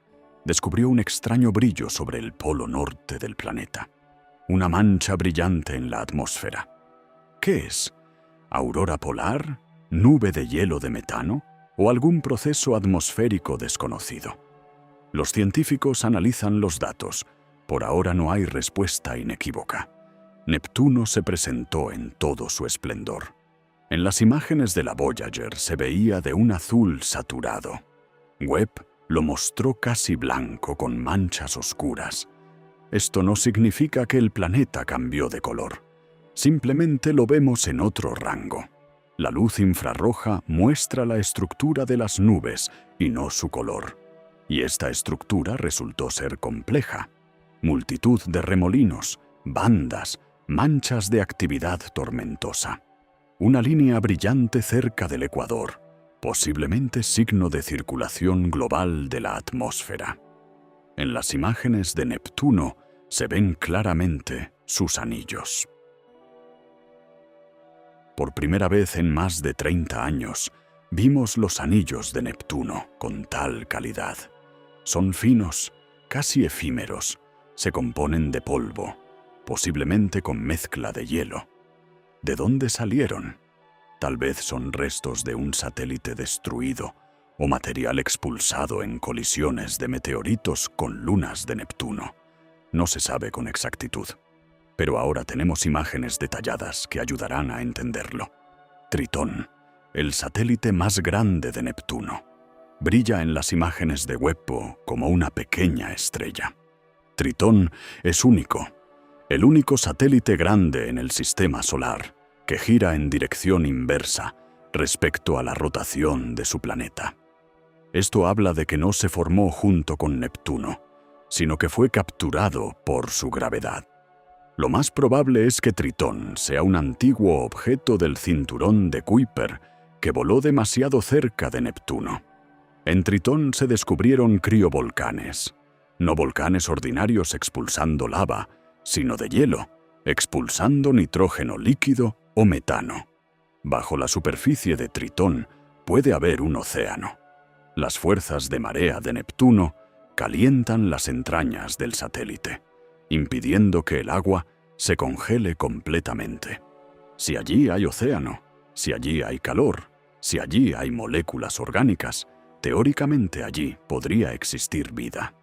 descubrió un extraño brillo sobre el polo norte del planeta. Una mancha brillante en la atmósfera. ¿Qué es? ¿Aurora polar? ¿Nube de hielo de metano? ¿O algún proceso atmosférico desconocido? Los científicos analizan los datos. Por ahora no hay respuesta inequívoca. Neptuno se presentó en todo su esplendor. En las imágenes de la Voyager se veía de un azul saturado. Webb lo mostró casi blanco con manchas oscuras. Esto no significa que el planeta cambió de color. Simplemente lo vemos en otro rango. La luz infrarroja muestra la estructura de las nubes y no su color. Y esta estructura resultó ser compleja. Multitud de remolinos, bandas, manchas de actividad tormentosa. Una línea brillante cerca del ecuador, posiblemente signo de circulación global de la atmósfera. En las imágenes de Neptuno se ven claramente sus anillos. Por primera vez en más de 30 años, vimos los anillos de Neptuno con tal calidad. Son finos, casi efímeros, se componen de polvo, posiblemente con mezcla de hielo. ¿De dónde salieron? Tal vez son restos de un satélite destruido o material expulsado en colisiones de meteoritos con lunas de Neptuno. No se sabe con exactitud, pero ahora tenemos imágenes detalladas que ayudarán a entenderlo. Tritón, el satélite más grande de Neptuno, brilla en las imágenes de Webb como una pequeña estrella. Tritón es único, el único satélite grande en el sistema solar que gira en dirección inversa respecto a la rotación de su planeta. Esto habla de que no se formó junto con Neptuno, sino que fue capturado por su gravedad. Lo más probable es que Tritón sea un antiguo objeto del cinturón de Kuiper que voló demasiado cerca de Neptuno. En Tritón se descubrieron criovolcanes, no volcanes ordinarios expulsando lava, sino de hielo, expulsando nitrógeno líquido o metano. Bajo la superficie de Tritón puede haber un océano. Las fuerzas de marea de Neptuno calientan las entrañas del satélite, impidiendo que el agua se congele completamente. Si allí hay océano, si allí hay calor, si allí hay moléculas orgánicas, teóricamente allí podría existir vida.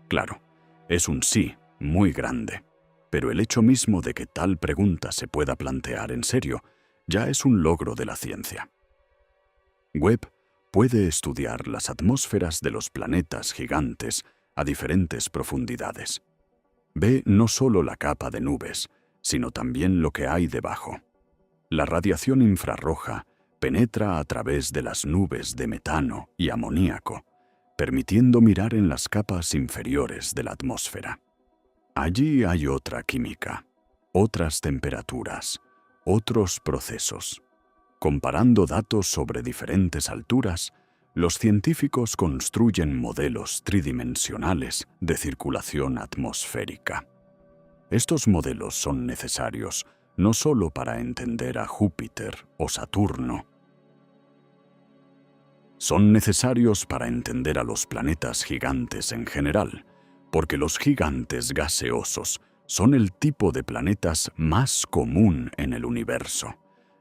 Claro, es un sí muy grande, pero el hecho mismo de que tal pregunta se pueda plantear en serio ya es un logro de la ciencia. Webb puede estudiar las atmósferas de los planetas gigantes a diferentes profundidades. Ve no solo la capa de nubes, sino también lo que hay debajo. La radiación infrarroja penetra a través de las nubes de metano y amoníaco, permitiendo mirar en las capas inferiores de la atmósfera. Allí hay otra química, otras temperaturas, otros procesos. Comparando datos sobre diferentes alturas, los científicos construyen modelos tridimensionales de circulación atmosférica. Estos modelos son necesarios no solo para entender a Júpiter o Saturno, son necesarios para entender a los planetas gigantes en general, porque los gigantes gaseosos son el tipo de planetas más común en el universo,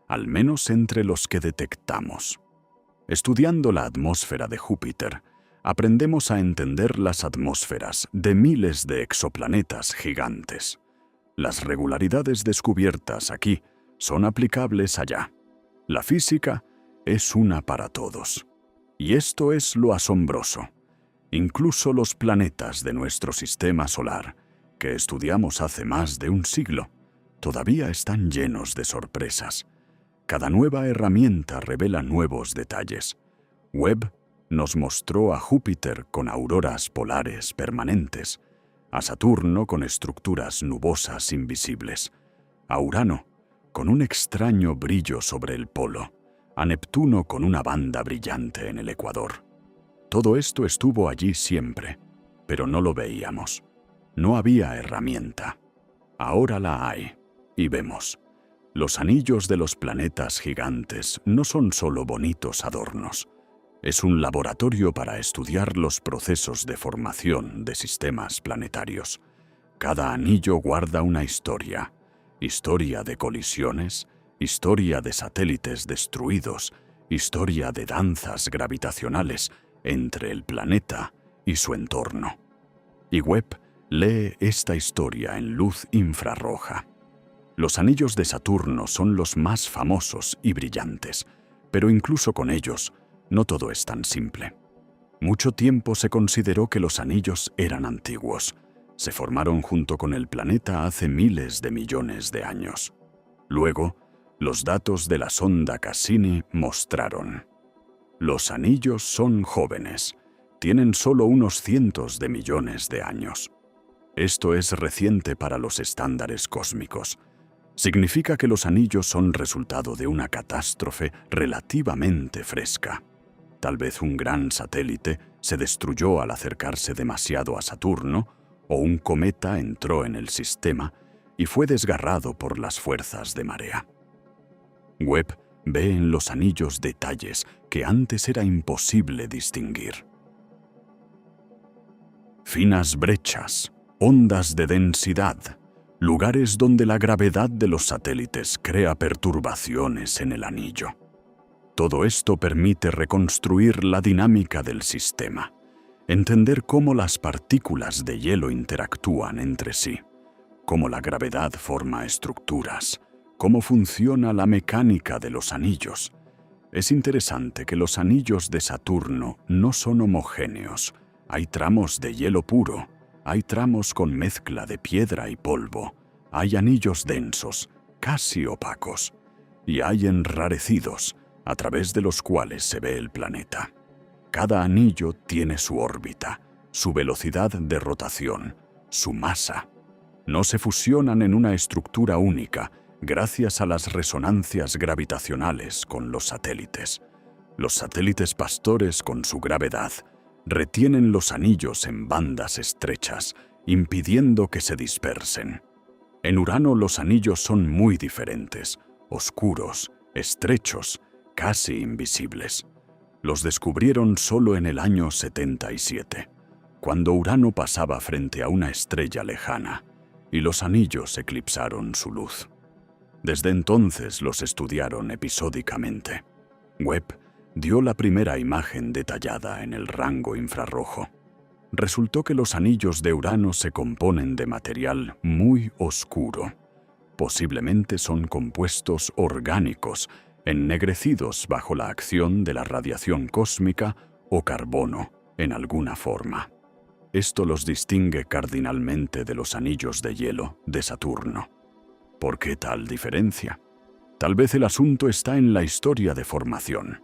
al menos entre los que detectamos. Estudiando la atmósfera de Júpiter, aprendemos a entender las atmósferas de miles de exoplanetas gigantes. Las regularidades descubiertas aquí son aplicables allá. La física es una para todos. Y esto es lo asombroso. Incluso los planetas de nuestro sistema solar, que estudiamos hace más de un siglo, todavía están llenos de sorpresas. Cada nueva herramienta revela nuevos detalles. Webb nos mostró a Júpiter con auroras polares permanentes, a Saturno con estructuras nubosas invisibles, a Urano con un extraño brillo sobre el polo, a Neptuno con una banda brillante en el ecuador. Todo esto estuvo allí siempre, pero no lo veíamos. No había herramienta. Ahora la hay, y vemos. Los anillos de los planetas gigantes no son solo bonitos adornos. Es un laboratorio para estudiar los procesos de formación de sistemas planetarios. Cada anillo guarda una historia. Historia de colisiones, historia de satélites destruidos, historia de danzas gravitacionales entre el planeta y su entorno. Y Webb lee esta historia en luz infrarroja. Los anillos de Saturno son los más famosos y brillantes, pero incluso con ellos, no todo es tan simple. Mucho tiempo se consideró que los anillos eran antiguos. Se formaron junto con el planeta hace miles de millones de años. Luego, los datos de la sonda Cassini mostraron: los anillos son jóvenes, tienen solo unos cientos de millones de años. Esto es reciente para los estándares cósmicos. Significa que los anillos son resultado de una catástrofe relativamente fresca. Tal vez un gran satélite se destruyó al acercarse demasiado a Saturno, o un cometa entró en el sistema y fue desgarrado por las fuerzas de marea. Webb ve en los anillos detalles que antes era imposible distinguir. Finas brechas, ondas de densidad, lugares donde la gravedad de los satélites crea perturbaciones en el anillo. Todo esto permite reconstruir la dinámica del sistema, entender cómo las partículas de hielo interactúan entre sí, cómo la gravedad forma estructuras, cómo funciona la mecánica de los anillos. Es interesante que los anillos de Saturno no son homogéneos. Hay tramos de hielo puro, hay tramos con mezcla de piedra y polvo, hay anillos densos, casi opacos, y hay enrarecidos, a través de los cuales se ve el planeta. Cada anillo tiene su órbita, su velocidad de rotación, su masa. No se fusionan en una estructura única gracias a las resonancias gravitacionales con los satélites. Los satélites pastores, con su gravedad, retienen los anillos en bandas estrechas, impidiendo que se dispersen. En Urano los anillos son muy diferentes, oscuros, estrechos, casi invisibles. Los descubrieron solo en el año 77, cuando Urano pasaba frente a una estrella lejana, y los anillos eclipsaron su luz. Desde entonces los estudiaron episódicamente. Webb dio la primera imagen detallada en el rango infrarrojo. Resultó que los anillos de Urano se componen de material muy oscuro. Posiblemente son compuestos orgánicos, ennegrecidos bajo la acción de la radiación cósmica o carbono en alguna forma. Esto los distingue cardinalmente de los anillos de hielo de Saturno. ¿Por qué tal diferencia? Tal vez el asunto está en la historia de formación.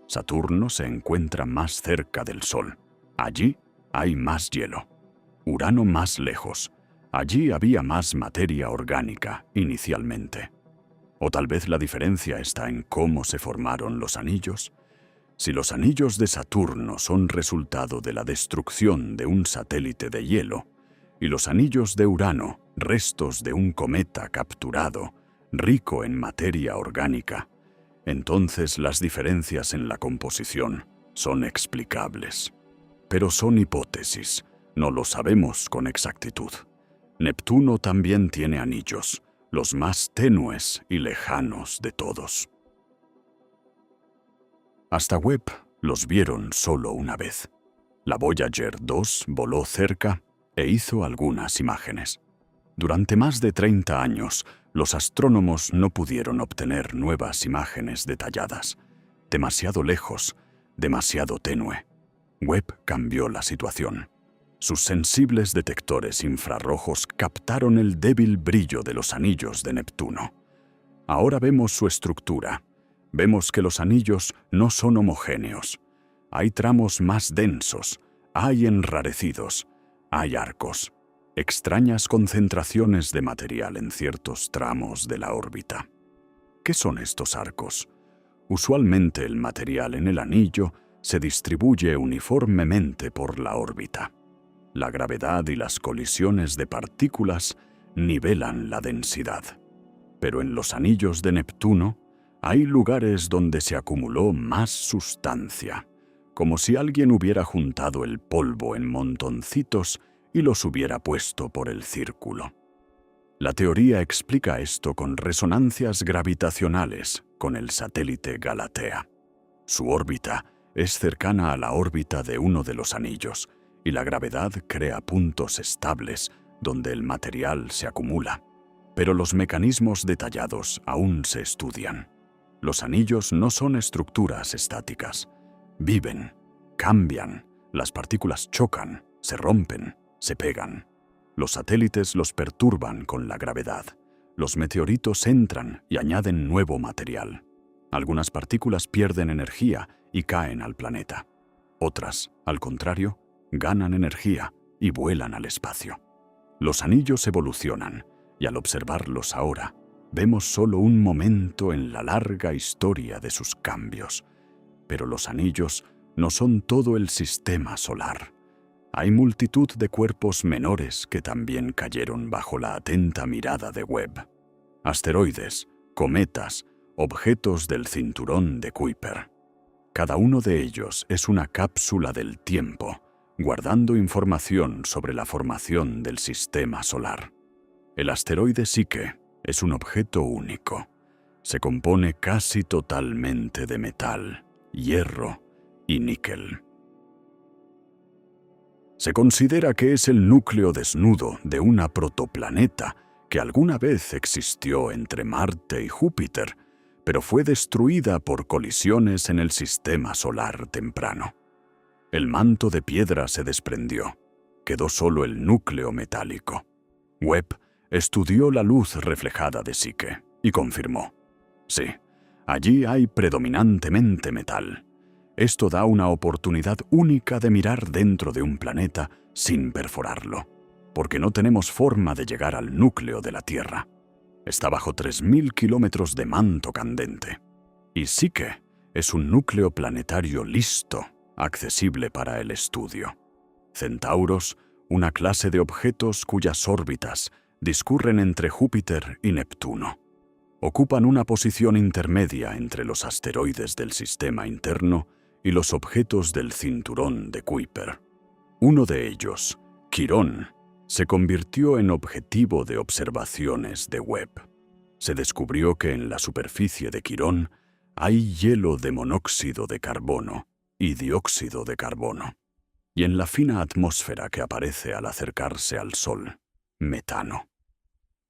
Saturno se encuentra más cerca del Sol. Allí hay más hielo. Urano más lejos. Allí había más materia orgánica inicialmente. O tal vez la diferencia está en cómo se formaron los anillos. Si los anillos de Saturno son resultado de la destrucción de un satélite de hielo, y los anillos de Urano, restos de un cometa capturado, rico en materia orgánica, entonces las diferencias en la composición son explicables. Pero son hipótesis, no lo sabemos con exactitud. Neptuno también tiene anillos, los más tenues y lejanos de todos. Hasta Webb los vieron solo una vez. La Voyager 2 voló cerca e hizo algunas imágenes. Durante más de 30 años, los astrónomos no pudieron obtener nuevas imágenes detalladas. Demasiado lejos, demasiado tenue. Webb cambió la situación. Sus sensibles detectores infrarrojos captaron el débil brillo de los anillos de Neptuno. Ahora vemos su estructura. Vemos que los anillos no son homogéneos. Hay tramos más densos, hay enrarecidos, hay arcos, extrañas concentraciones de material en ciertos tramos de la órbita. ¿Qué son estos arcos? Usualmente el material en el anillo se distribuye uniformemente por la órbita. La gravedad y las colisiones de partículas nivelan la densidad. Pero en los anillos de Neptuno hay lugares donde se acumuló más sustancia, como si alguien hubiera juntado el polvo en montoncitos y los hubiera puesto por el círculo. La teoría explica esto con resonancias gravitacionales con el satélite Galatea. Su órbita es cercana a la órbita de uno de los anillos, y la gravedad crea puntos estables donde el material se acumula. Pero los mecanismos detallados aún se estudian. Los anillos no son estructuras estáticas. Viven, cambian, las partículas chocan, se rompen, se pegan. Los satélites los perturban con la gravedad. Los meteoritos entran y añaden nuevo material. Algunas partículas pierden energía y caen al planeta. Otras, al contrario, ganan energía y vuelan al espacio. Los anillos evolucionan, y al observarlos ahora, vemos solo un momento en la larga historia de sus cambios. Pero los anillos no son todo el sistema solar. Hay multitud de cuerpos menores que también cayeron bajo la atenta mirada de Webb. Asteroides, cometas, objetos del cinturón de Kuiper. Cada uno de ellos es una cápsula del tiempo, guardando información sobre la formación del sistema solar. El asteroide Psyche es un objeto único. Se compone casi totalmente de metal, hierro y níquel. Se considera que es el núcleo desnudo de una protoplaneta que alguna vez existió entre Marte y Júpiter, pero fue destruida por colisiones en el sistema solar temprano. El manto de piedra se desprendió. Quedó solo el núcleo metálico. Webb estudió la luz reflejada de Psyche y confirmó: sí, allí hay predominantemente metal. Esto da una oportunidad única de mirar dentro de un planeta sin perforarlo, porque no tenemos forma de llegar al núcleo de la Tierra. Está bajo 3000 kilómetros de manto candente. Y Psyche es un núcleo planetario listo, accesible para el estudio. Centauros, una clase de objetos cuyas órbitas discurren entre Júpiter y Neptuno. Ocupan una posición intermedia entre los asteroides del sistema interno y los objetos del cinturón de Kuiper. Uno de ellos, Quirón, se convirtió en objetivo de observaciones de Webb. Se descubrió que en la superficie de Quirón hay hielo de monóxido de carbono y dióxido de carbono, y en la fina atmósfera que aparece al acercarse al Sol, metano.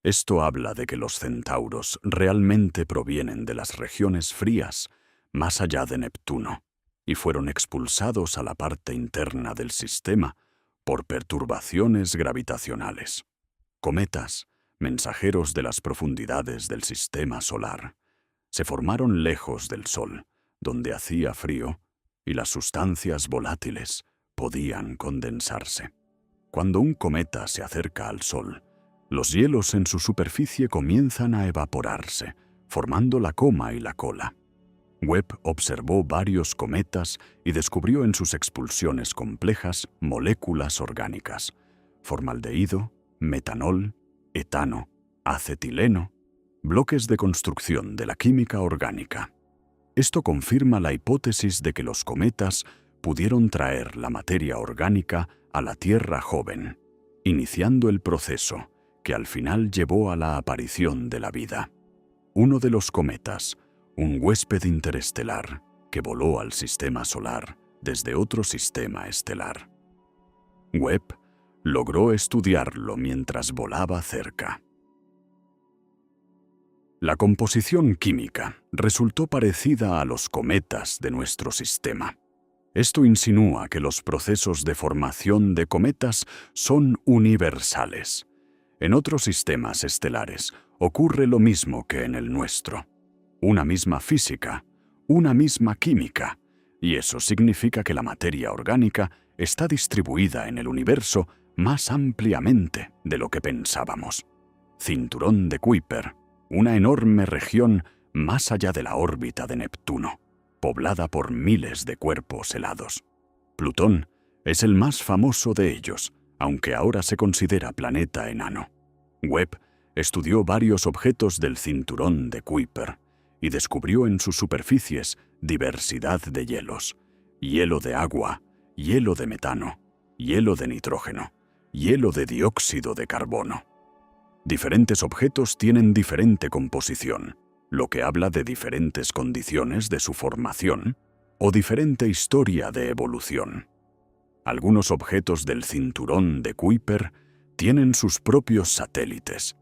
Esto habla de que los centauros realmente provienen de las regiones frías más allá de Neptuno y fueron expulsados a la parte interna del sistema por perturbaciones gravitacionales. Cometas, mensajeros de las profundidades del sistema solar, se formaron lejos del Sol, donde hacía frío y las sustancias volátiles podían condensarse. Cuando un cometa se acerca al Sol, los hielos en su superficie comienzan a evaporarse, formando la coma y la cola. Webb observó varios cometas y descubrió en sus expulsiones complejas moléculas orgánicas: formaldehído, metanol, etano, acetileno, bloques de construcción de la química orgánica. Esto confirma la hipótesis de que los cometas pudieron traer la materia orgánica a la Tierra joven, iniciando el proceso que al final llevó a la aparición de la vida. Uno de los cometas, un huésped interestelar que voló al sistema solar desde otro sistema estelar. Webb logró estudiarlo mientras volaba cerca. La composición química resultó parecida a los cometas de nuestro sistema. Esto insinúa que los procesos de formación de cometas son universales. En otros sistemas estelares ocurre lo mismo que en el nuestro. Una misma física, una misma química, y eso significa que la materia orgánica está distribuida en el universo más ampliamente de lo que pensábamos. Cinturón de Kuiper, una enorme región más allá de la órbita de Neptuno, poblada por miles de cuerpos helados. Plutón es el más famoso de ellos, aunque ahora se considera planeta enano. Webb estudió varios objetos del cinturón de Kuiper y descubrió en sus superficies diversidad de hielos: hielo de agua, hielo de metano, hielo de nitrógeno, hielo de dióxido de carbono. Diferentes objetos tienen diferente composición, lo que habla de diferentes condiciones de su formación o diferente historia de evolución. Algunos objetos del cinturón de Kuiper tienen sus propios satélites,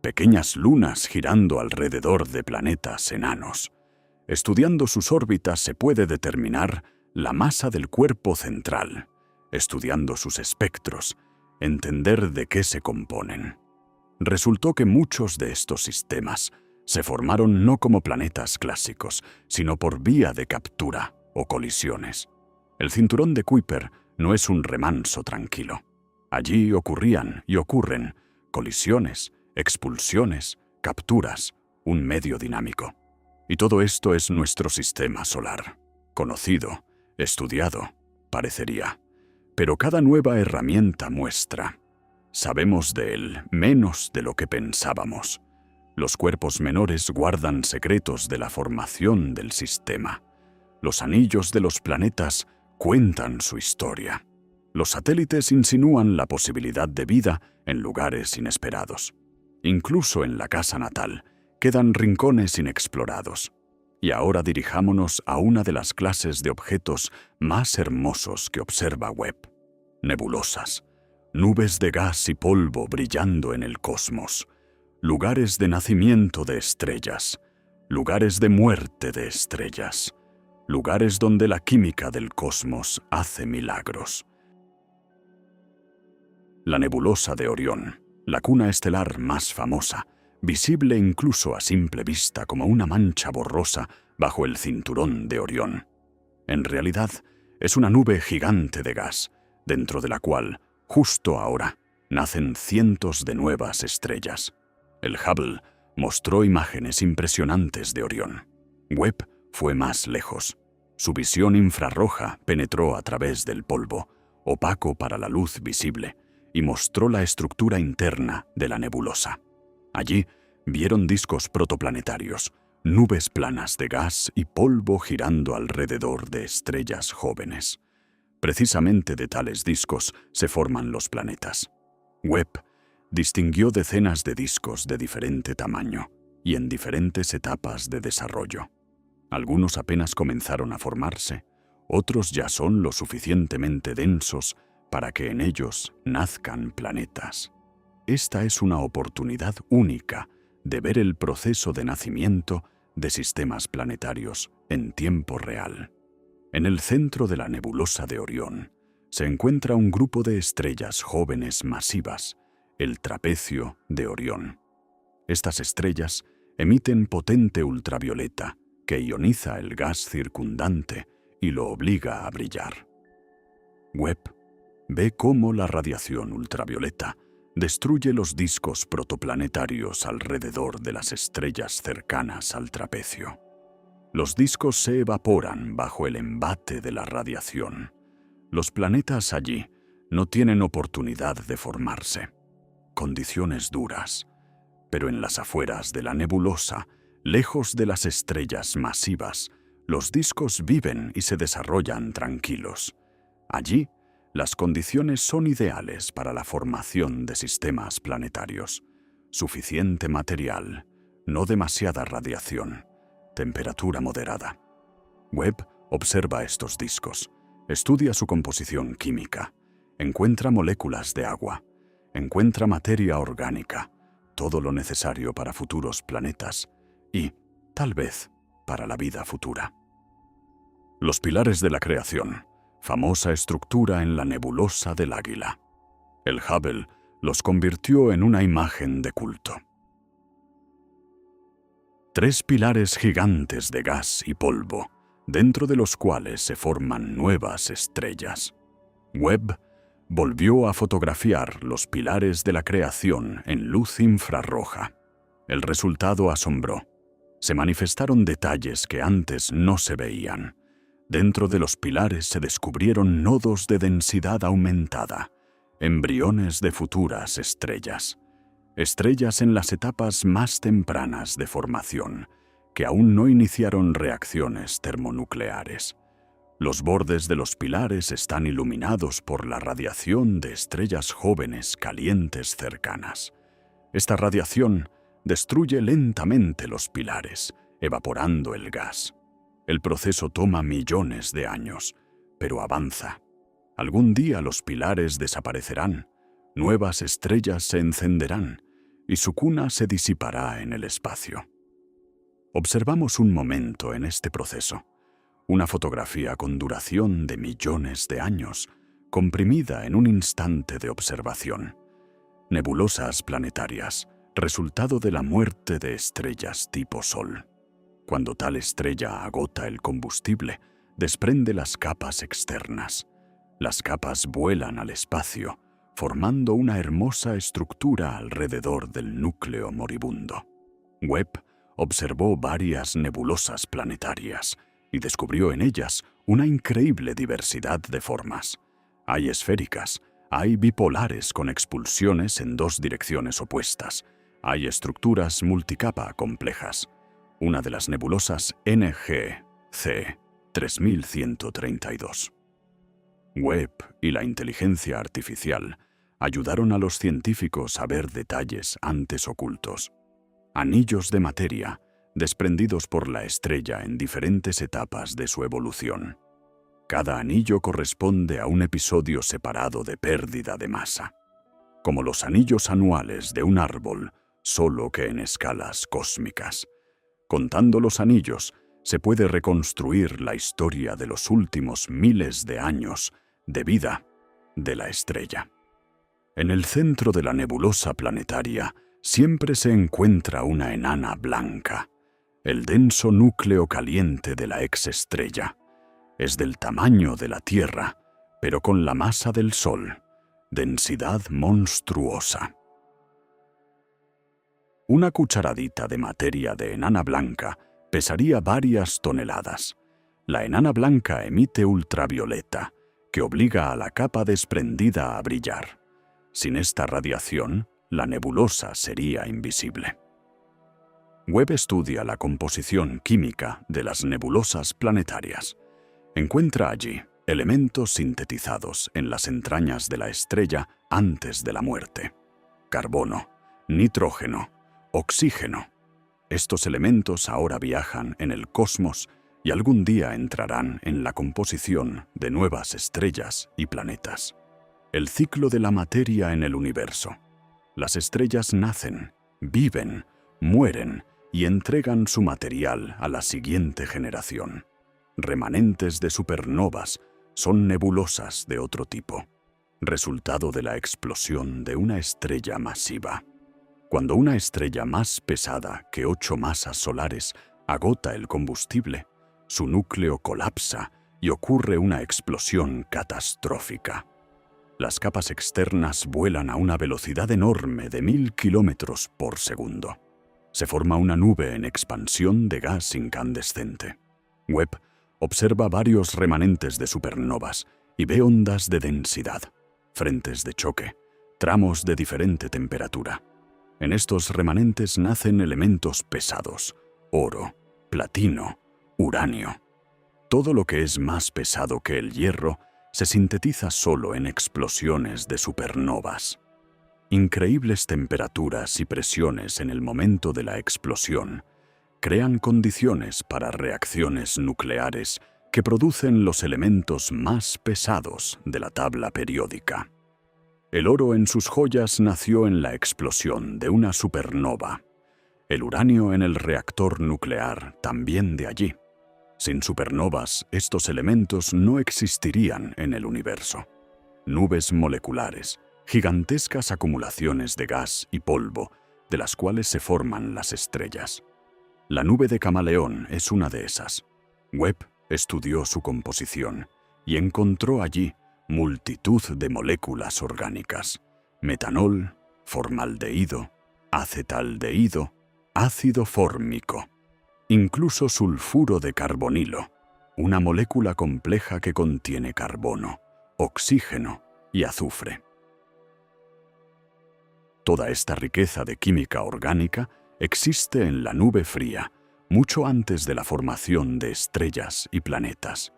pequeñas lunas girando alrededor de planetas enanos. Estudiando sus órbitas se puede determinar la masa del cuerpo central, estudiando sus espectros, entender de qué se componen. Resultó que muchos de estos sistemas se formaron no como planetas clásicos, sino por vía de captura o colisiones. El cinturón de Kuiper no es un remanso tranquilo. Allí ocurrían y ocurren colisiones, expulsiones, capturas, un medio dinámico. Y todo esto es nuestro sistema solar, conocido, estudiado, parecería. Pero cada nueva herramienta muestra. Sabemos de él menos de lo que pensábamos. Los cuerpos menores guardan secretos de la formación del sistema. Los anillos de los planetas cuentan su historia. Los satélites insinúan la posibilidad de vida en lugares inesperados. Incluso en la casa natal quedan rincones inexplorados. Y ahora dirijámonos a una de las clases de objetos más hermosos que observa Webb: nebulosas, nubes de gas y polvo brillando en el cosmos, lugares de nacimiento de estrellas, lugares de muerte de estrellas, lugares donde la química del cosmos hace milagros. La nebulosa de Orión, la cuna estelar más famosa, visible incluso a simple vista como una mancha borrosa bajo el cinturón de Orión. En realidad, es una nube gigante de gas, dentro de la cual, justo ahora, nacen cientos de nuevas estrellas. El Hubble mostró imágenes impresionantes de Orión. Webb fue más lejos. Su visión infrarroja penetró a través del polvo, opaco para la luz visible, y mostró la estructura interna de la nebulosa. Allí vieron discos protoplanetarios, nubes planas de gas y polvo girando alrededor de estrellas jóvenes. Precisamente de tales discos se forman los planetas. Webb distinguió decenas de discos de diferente tamaño y en diferentes etapas de desarrollo. Algunos apenas comenzaron a formarse, otros ya son lo suficientemente densos para que en ellos nazcan planetas. Esta es una oportunidad única de ver el proceso de nacimiento de sistemas planetarios en tiempo real. En el centro de la nebulosa de Orión se encuentra un grupo de estrellas jóvenes masivas, el trapecio de Orión. Estas estrellas emiten potente ultravioleta que ioniza el gas circundante y lo obliga a brillar. Webb ve cómo la radiación ultravioleta destruye los discos protoplanetarios alrededor de las estrellas cercanas al trapecio. Los discos se evaporan bajo el embate de la radiación. Los planetas allí no tienen oportunidad de formarse. Condiciones duras, pero en las afueras de la nebulosa, lejos de las estrellas masivas, los discos viven y se desarrollan tranquilos. Allí, las condiciones son ideales para la formación de sistemas planetarios. Suficiente material, no demasiada radiación, temperatura moderada. Webb observa estos discos, estudia su composición química, encuentra moléculas de agua, encuentra materia orgánica, todo lo necesario para futuros planetas y, tal vez, para la vida futura. Los pilares de la creación, famosa estructura en la nebulosa del Águila. El Hubble los convirtió en una imagen de culto. 3 pilares gigantes de gas y polvo, dentro de los cuales se forman nuevas estrellas. Webb volvió a fotografiar los pilares de la creación en luz infrarroja. El resultado asombró. Se manifestaron detalles que antes no se veían. Dentro de los pilares se descubrieron nodos de densidad aumentada, embriones de futuras estrellas. Estrellas en las etapas más tempranas de formación, que aún no iniciaron reacciones termonucleares. Los bordes de los pilares están iluminados por la radiación de estrellas jóvenes calientes cercanas. Esta radiación destruye lentamente los pilares, evaporando el gas. El proceso toma millones de años, pero avanza. Algún día los pilares desaparecerán, nuevas estrellas se encenderán y su cuna se disipará en el espacio. Observamos un momento en este proceso, una fotografía con duración de millones de años, comprimida en un instante de observación. Nebulosas planetarias, resultado de la muerte de estrellas tipo Sol. Cuando tal estrella agota el combustible, desprende las capas externas. Las capas vuelan al espacio, formando una hermosa estructura alrededor del núcleo moribundo. Webb observó varias nebulosas planetarias y descubrió en ellas una increíble diversidad de formas. Hay esféricas, hay bipolares con expulsiones en 2 direcciones opuestas, hay estructuras multicapa complejas. Una de las nebulosas NGC 3132. Webb y la inteligencia artificial ayudaron a los científicos a ver detalles antes ocultos. Anillos de materia desprendidos por la estrella en diferentes etapas de su evolución. Cada anillo corresponde a un episodio separado de pérdida de masa, como los anillos anuales de un árbol, solo que en escalas cósmicas. Contando los anillos, se puede reconstruir la historia de los últimos miles de años de vida de la estrella. En el centro de la nebulosa planetaria siempre se encuentra una enana blanca, el denso núcleo caliente de la exestrella. Es del tamaño de la Tierra, pero con la masa del Sol, densidad monstruosa. Una cucharadita de materia de enana blanca pesaría varias toneladas. La enana blanca emite ultravioleta, que obliga a la capa desprendida a brillar. Sin esta radiación, la nebulosa sería invisible. Webb estudia la composición química de las nebulosas planetarias. Encuentra allí elementos sintetizados en las entrañas de la estrella antes de la muerte. Carbono, nitrógeno, oxígeno. Estos elementos ahora viajan en el cosmos y algún día entrarán en la composición de nuevas estrellas y planetas. El ciclo de la materia en el universo. Las estrellas nacen, viven, mueren y entregan su material a la siguiente generación. Remanentes de supernovas son nebulosas de otro tipo, resultado de la explosión de una estrella masiva. Cuando una estrella más pesada que 8 masas solares agota el combustible, su núcleo colapsa y ocurre una explosión catastrófica. Las capas externas vuelan a una velocidad enorme de 1000 kilómetros por segundo. Se forma una nube en expansión de gas incandescente. Webb observa varios remanentes de supernovas y ve ondas de densidad, frentes de choque, tramos de diferente temperatura. En estos remanentes nacen elementos pesados: oro, platino, uranio. Todo lo que es más pesado que el hierro se sintetiza solo en explosiones de supernovas. Increíbles temperaturas y presiones en el momento de la explosión crean condiciones para reacciones nucleares que producen los elementos más pesados de la tabla periódica. El oro en sus joyas nació en la explosión de una supernova. El uranio en el reactor nuclear también de allí. Sin supernovas, estos elementos no existirían en el universo. Nubes moleculares, gigantescas acumulaciones de gas y polvo, de las cuales se forman las estrellas. La nube de camaleón es una de esas. Webb estudió su composición y encontró allí multitud de moléculas orgánicas: metanol, formaldehído, acetaldehído, ácido fórmico, incluso sulfuro de carbonilo, una molécula compleja que contiene carbono, oxígeno y azufre. Toda esta riqueza de química orgánica existe en la nube fría, mucho antes de la formación de estrellas y planetas.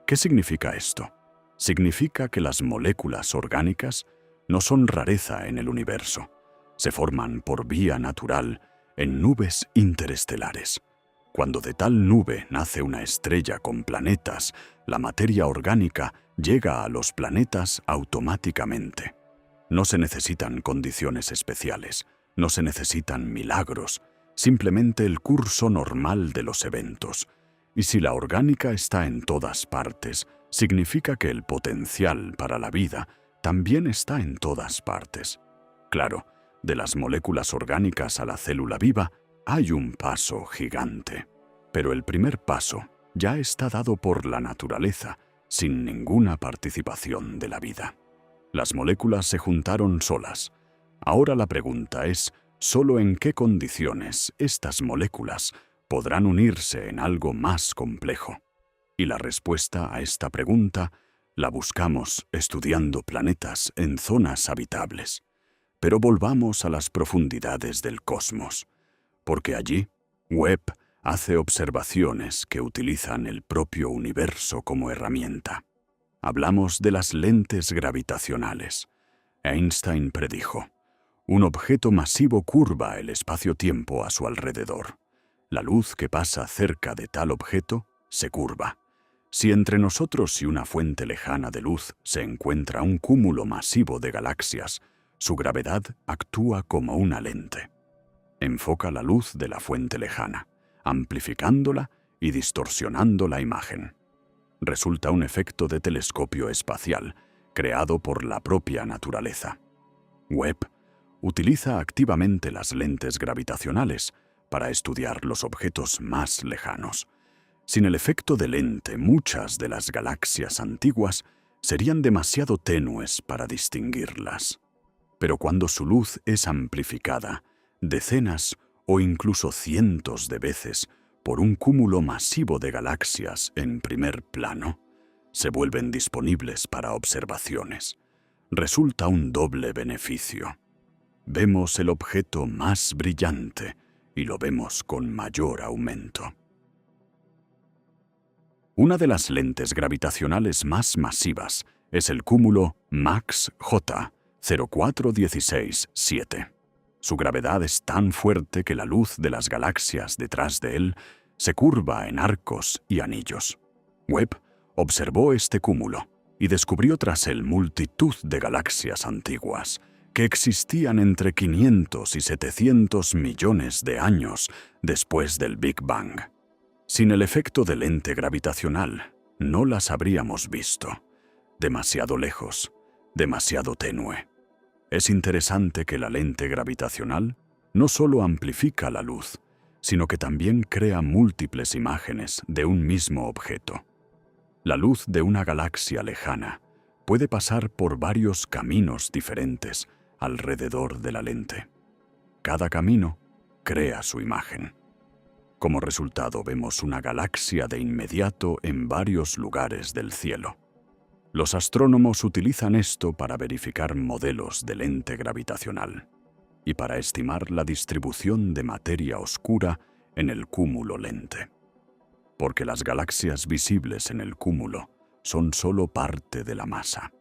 ¿Qué significa esto? Significa que las moléculas orgánicas no son rareza en el universo. Se forman por vía natural en nubes interestelares. Cuando de tal nube nace una estrella con planetas, la materia orgánica llega a los planetas automáticamente. No se necesitan condiciones especiales, no se necesitan milagros, simplemente el curso normal de los eventos. Y si la orgánica está en todas partes, significa que el potencial para la vida también está en todas partes. Claro, de las moléculas orgánicas a la célula viva hay un paso gigante. Pero el primer paso ya está dado por la naturaleza, sin ninguna participación de la vida. Las moléculas se juntaron solas. Ahora la pregunta es, ¿solo en qué condiciones estas moléculas podrán unirse en algo más complejo? Y la respuesta a esta pregunta la buscamos estudiando planetas en zonas habitables. Pero volvamos a las profundidades del cosmos, porque allí Webb hace observaciones que utilizan el propio universo como herramienta. Hablamos de las lentes gravitacionales. Einstein predijo: un objeto masivo curva el espacio-tiempo a su alrededor. La luz que pasa cerca de tal objeto se curva. Si entre nosotros y una fuente lejana de luz se encuentra un cúmulo masivo de galaxias, su gravedad actúa como una lente. Enfoca la luz de la fuente lejana, amplificándola y distorsionando la imagen. Resulta un efecto de telescopio espacial, creado por la propia naturaleza. Webb utiliza activamente las lentes gravitacionales para estudiar los objetos más lejanos. Sin el efecto de lente, muchas de las galaxias antiguas serían demasiado tenues para distinguirlas. Pero cuando su luz es amplificada decenas o incluso cientos de veces por un cúmulo masivo de galaxias en primer plano, se vuelven disponibles para observaciones. Resulta un doble beneficio. Vemos el objeto más brillante y lo vemos con mayor aumento. Una de las lentes gravitacionales más masivas es el cúmulo Max J 04167. Su gravedad es tan fuerte que la luz de las galaxias detrás de él se curva en arcos y anillos. Webb observó este cúmulo y descubrió tras él multitud de galaxias antiguas que existían entre 500 y 700 millones de años después del Big Bang. Sin el efecto de lente gravitacional, no las habríamos visto. Demasiado lejos, demasiado tenue. Es interesante que la lente gravitacional no solo amplifica la luz, sino que también crea múltiples imágenes de un mismo objeto. La luz de una galaxia lejana puede pasar por varios caminos diferentes alrededor de la lente. Cada camino crea su imagen. Como resultado, vemos una galaxia de inmediato en varios lugares del cielo. Los astrónomos utilizan esto para verificar modelos de lente gravitacional y para estimar la distribución de materia oscura en el cúmulo lente. Porque las galaxias visibles en el cúmulo son solo parte de la masa.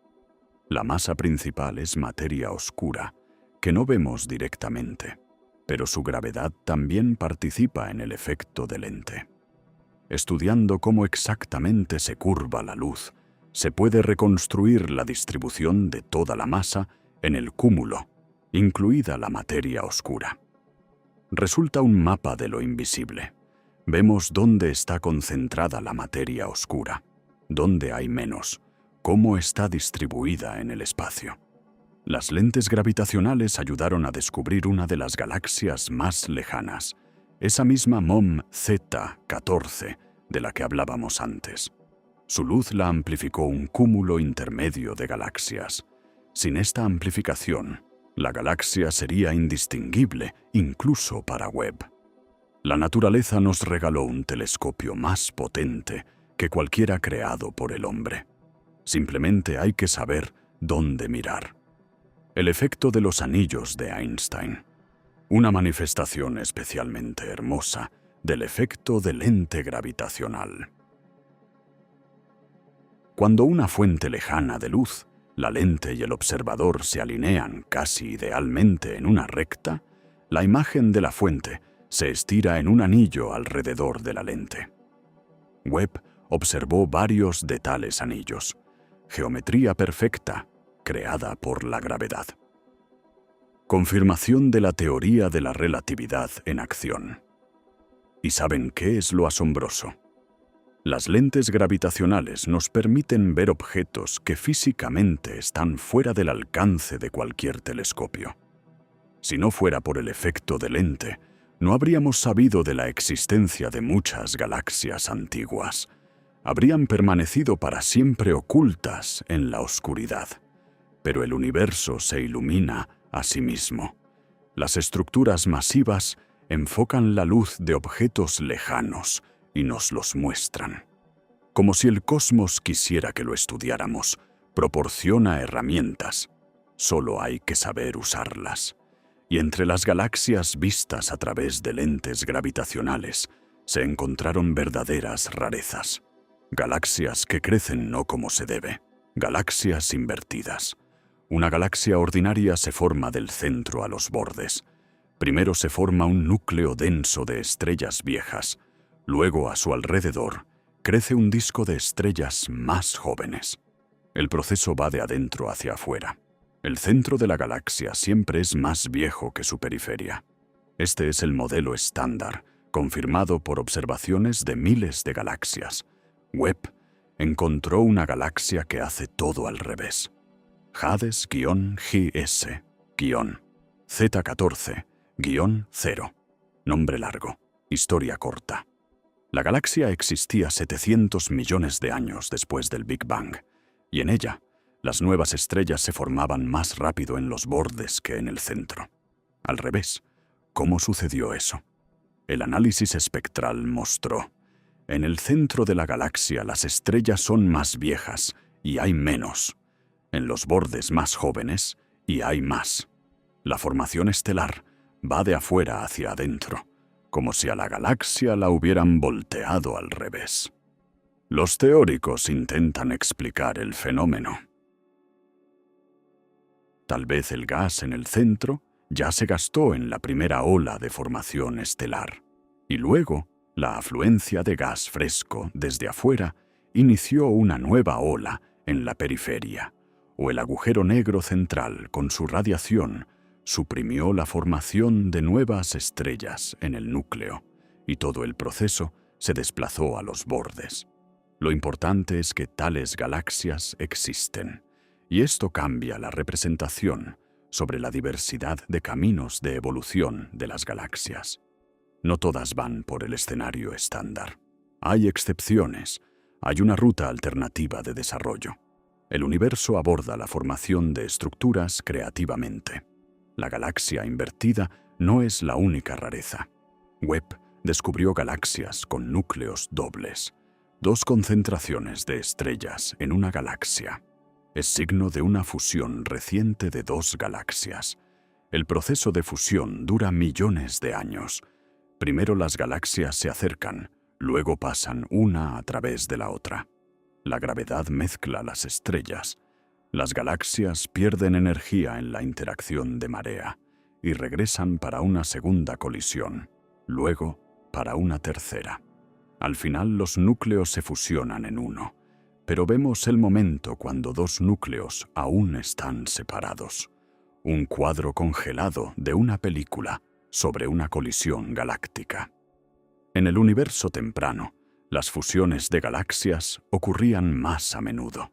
La masa principal es materia oscura, que no vemos directamente, pero su gravedad también participa en el efecto de lente. Estudiando cómo exactamente se curva la luz, se puede reconstruir la distribución de toda la masa en el cúmulo, incluida la materia oscura. Resulta un mapa de lo invisible. Vemos dónde está concentrada la materia oscura, dónde hay menos, cómo está distribuida en el espacio. Las lentes gravitacionales ayudaron a descubrir una de las galaxias más lejanas, esa misma MOM Z14 de la que hablábamos antes. Su luz la amplificó un cúmulo intermedio de galaxias. Sin esta amplificación, la galaxia sería indistinguible incluso para Webb. La naturaleza nos regaló un telescopio más potente que cualquiera creado por el hombre. Simplemente hay que saber dónde mirar. El efecto de los anillos de Einstein. Una manifestación especialmente hermosa del efecto de lente gravitacional. Cuando una fuente lejana de luz, la lente y el observador se alinean casi idealmente en una recta, la imagen de la fuente se estira en un anillo alrededor de la lente. Webb observó varios de tales anillos, geometría perfecta creada por la gravedad. Confirmación de la teoría de la relatividad en acción. ¿Y saben qué es lo asombroso? Las lentes gravitacionales nos permiten ver objetos que físicamente están fuera del alcance de cualquier telescopio. Si no fuera por el efecto de lente, no habríamos sabido de la existencia de muchas galaxias antiguas. Habrían permanecido para siempre ocultas en la oscuridad. Pero el universo se ilumina a sí mismo. Las estructuras masivas enfocan la luz de objetos lejanos y nos los muestran. Como si el cosmos quisiera que lo estudiáramos, proporciona herramientas. Solo hay que saber usarlas. Y entre las galaxias vistas a través de lentes gravitacionales, se encontraron verdaderas rarezas. Galaxias que crecen no como se debe. Galaxias invertidas. Una galaxia ordinaria se forma del centro a los bordes. Primero se forma un núcleo denso de estrellas viejas. Luego, a su alrededor, crece un disco de estrellas más jóvenes. El proceso va de adentro hacia afuera. El centro de la galaxia siempre es más viejo que su periferia. Este es el modelo estándar, confirmado por observaciones de miles de galaxias. Webb encontró una galaxia que hace todo al revés. Hades-GS-Z14-0. Nombre largo, historia corta. La galaxia existía 700 millones de años después del Big Bang, y en ella, las nuevas estrellas se formaban más rápido en los bordes que en el centro. Al revés, ¿cómo sucedió eso? El análisis espectral mostró: en el centro de la galaxia las estrellas son más viejas y hay menos. En los bordes más jóvenes y hay más. La formación estelar va de afuera hacia adentro, como si a la galaxia la hubieran volteado al revés. Los teóricos intentan explicar el fenómeno. Tal vez el gas en el centro ya se gastó en la primera ola de formación estelar, y luego la afluencia de gas fresco desde afuera inició una nueva ola en la periferia, o el agujero negro central con su radiación suprimió la formación de nuevas estrellas en el núcleo, y todo el proceso se desplazó a los bordes. Lo importante es que tales galaxias existen, y esto cambia la representación sobre la diversidad de caminos de evolución de las galaxias. No todas van por el escenario estándar. Hay excepciones, hay una ruta alternativa de desarrollo. El universo aborda la formación de estructuras creativamente. La galaxia invertida no es la única rareza. Webb descubrió galaxias con núcleos dobles, 2 concentraciones de estrellas en una galaxia. Es signo de una fusión reciente de 2 galaxias. El proceso de fusión dura millones de años. Primero las galaxias se acercan, luego pasan una a través de la otra. La gravedad mezcla las estrellas. Las galaxias pierden energía en la interacción de marea y regresan para una segunda colisión, luego para una tercera. Al final los núcleos se fusionan en uno, pero vemos el momento cuando 2 núcleos aún están separados. Un cuadro congelado de una película sobre una colisión galáctica. En el universo temprano, las fusiones de galaxias ocurrían más a menudo.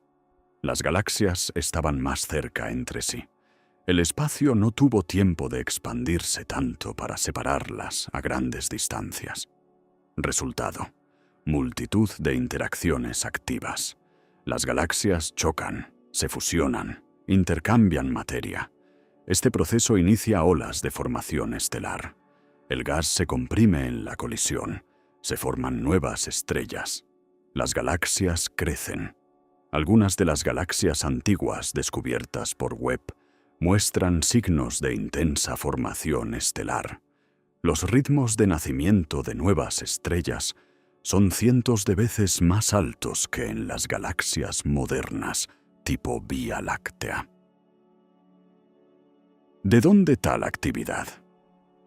Las galaxias estaban más cerca entre sí. El espacio no tuvo tiempo de expandirse tanto para separarlas a grandes distancias. Resultado: multitud de interacciones activas. Las galaxias chocan, se fusionan, intercambian materia. Este proceso inicia olas de formación estelar. El gas se comprime en la colisión. Se forman nuevas estrellas. Las galaxias crecen. Algunas de las galaxias antiguas descubiertas por Webb muestran signos de intensa formación estelar. Los ritmos de nacimiento de nuevas estrellas son cientos de veces más altos que en las galaxias modernas, tipo Vía Láctea. ¿De dónde tal actividad?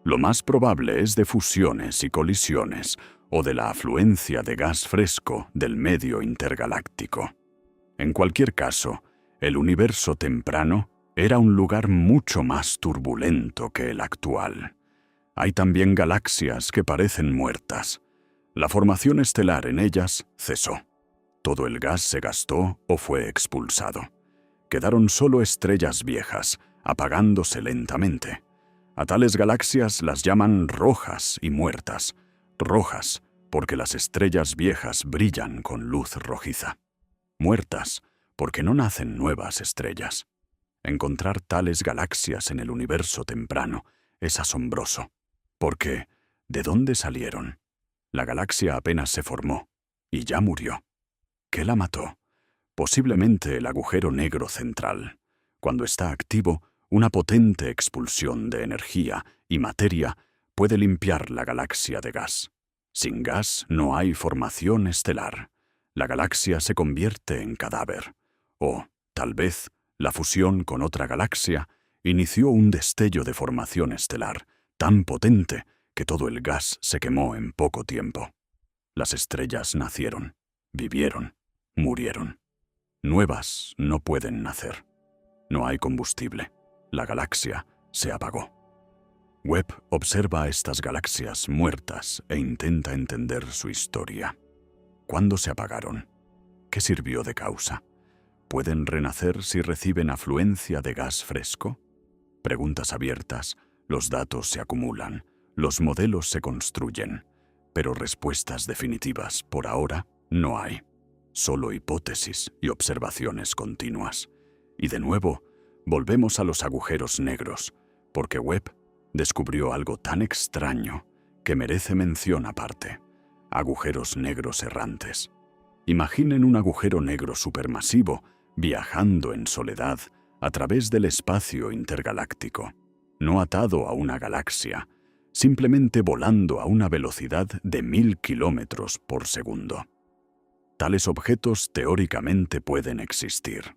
Lo más probable es de fusiones y colisiones, o de la afluencia de gas fresco del medio intergaláctico. En cualquier caso, el universo temprano era un lugar mucho más turbulento que el actual. Hay también galaxias que parecen muertas. La formación estelar en ellas cesó. Todo el gas se gastó o fue expulsado. Quedaron solo estrellas viejas, apagándose lentamente. A tales galaxias las llaman rojas y muertas. Rojas, porque las estrellas viejas brillan con luz rojiza. Muertas, porque no nacen nuevas estrellas. Encontrar tales galaxias en el universo temprano es asombroso, porque ¿de dónde salieron? La galaxia apenas se formó, y ya murió. ¿Qué la mató? Posiblemente el agujero negro central. Cuando está activo, una potente expulsión de energía y materia puede limpiar la galaxia de gas. Sin gas no hay formación estelar. La galaxia se convierte en cadáver. O, tal vez, la fusión con otra galaxia inició un destello de formación estelar tan potente que todo el gas se quemó en poco tiempo. Las estrellas nacieron, vivieron, murieron. Nuevas no pueden nacer. No hay combustible. La galaxia se apagó. Webb observa estas galaxias muertas e intenta entender su historia. ¿Cuándo se apagaron? ¿Qué sirvió de causa? ¿Pueden renacer si reciben afluencia de gas fresco? Preguntas abiertas, los datos se acumulan, los modelos se construyen, pero respuestas definitivas por ahora no hay. Solo hipótesis y observaciones continuas. Y de nuevo, volvemos a los agujeros negros, porque Webb descubrió algo tan extraño que merece mención aparte. Agujeros negros errantes. Imaginen un agujero negro supermasivo viajando en soledad a través del espacio intergaláctico, no atado a una galaxia, simplemente volando a una velocidad de 1000 kilómetros por segundo. Tales objetos teóricamente pueden existir.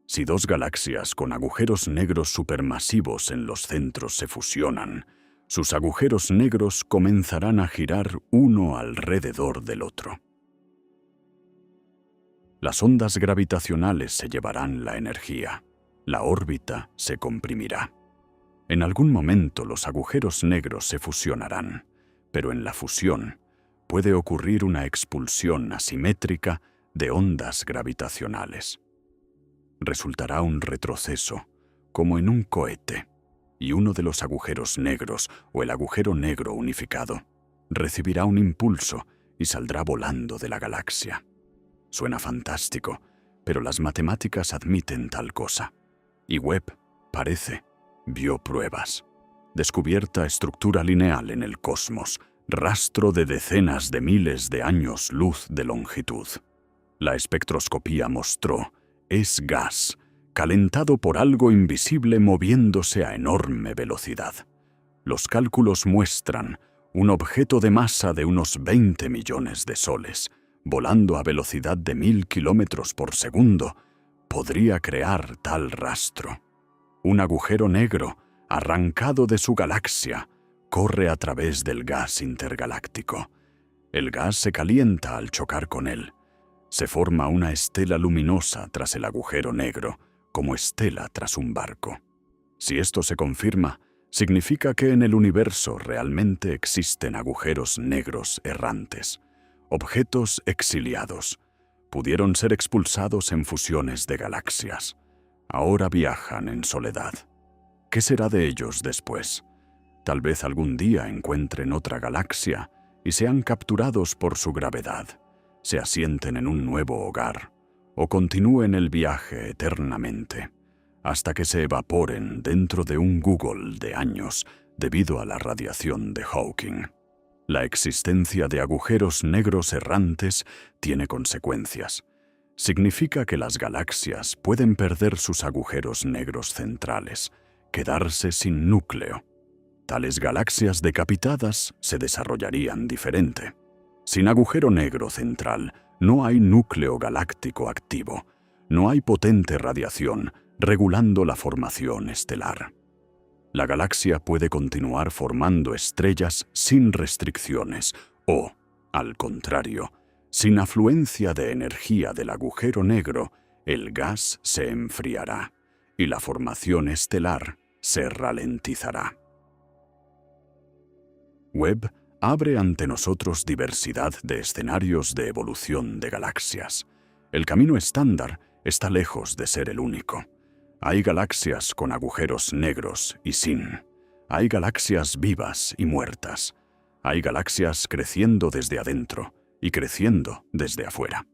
Si 2 galaxias con agujeros negros supermasivos en los centros se fusionan, sus agujeros negros comenzarán a girar uno alrededor del otro. Las ondas gravitacionales se llevarán la energía. La órbita se comprimirá. En algún momento los agujeros negros se fusionarán, pero en la fusión puede ocurrir una expulsión asimétrica de ondas gravitacionales. Resultará un retroceso, como en un cohete, y uno de los agujeros negros o el agujero negro unificado recibirá un impulso y saldrá volando de la galaxia. Suena fantástico, pero las matemáticas admiten tal cosa. Y Webb, parece, vio pruebas. Descubierta estructura lineal en el cosmos, rastro de decenas de miles de años luz de longitud. La espectroscopía mostró, es gas, calentado por algo invisible moviéndose a enorme velocidad. Los cálculos muestran un objeto de masa de unos 20 millones de soles, volando a velocidad de 1000 kilómetros por segundo, podría crear tal rastro. Un agujero negro, arrancado de su galaxia, corre a través del gas intergaláctico. El gas se calienta al chocar con él. Se forma una estela luminosa tras el agujero negro, como estela tras un barco. Si esto se confirma, significa que en el universo realmente existen agujeros negros errantes, objetos exiliados. Pudieron ser expulsados en fusiones de galaxias. Ahora viajan en soledad. ¿Qué será de ellos después? Tal vez algún día encuentren otra galaxia y sean capturados por su gravedad, se asienten en un nuevo hogar o continúen el viaje eternamente, hasta que se evaporen dentro de un Google de años debido a la radiación de Hawking. La existencia de agujeros negros errantes tiene consecuencias. Significa que las galaxias pueden perder sus agujeros negros centrales, quedarse sin núcleo. Tales galaxias decapitadas se desarrollarían diferente. Sin agujero negro central, no hay núcleo galáctico activo, no hay potente radiación regulando la formación estelar. La galaxia puede continuar formando estrellas sin restricciones o, al contrario, sin afluencia de energía del agujero negro, el gas se enfriará y la formación estelar se ralentizará. Webb abre ante nosotros diversidad de escenarios de evolución de galaxias. El camino estándar está lejos de ser el único. Hay galaxias con agujeros negros y sin. Hay galaxias vivas y muertas. Hay galaxias creciendo desde adentro y creciendo desde afuera.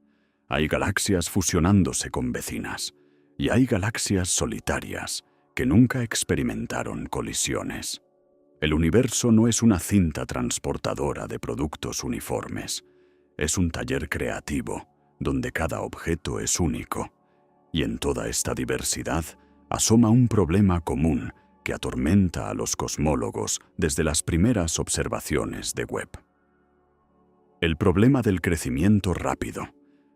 Hay galaxias fusionándose con vecinas. Y hay galaxias solitarias que nunca experimentaron colisiones. El universo no es una cinta transportadora de productos uniformes. Es un taller creativo, donde cada objeto es único. Y en toda esta diversidad asoma un problema común que atormenta a los cosmólogos desde las primeras observaciones de Webb. El problema del crecimiento rápido.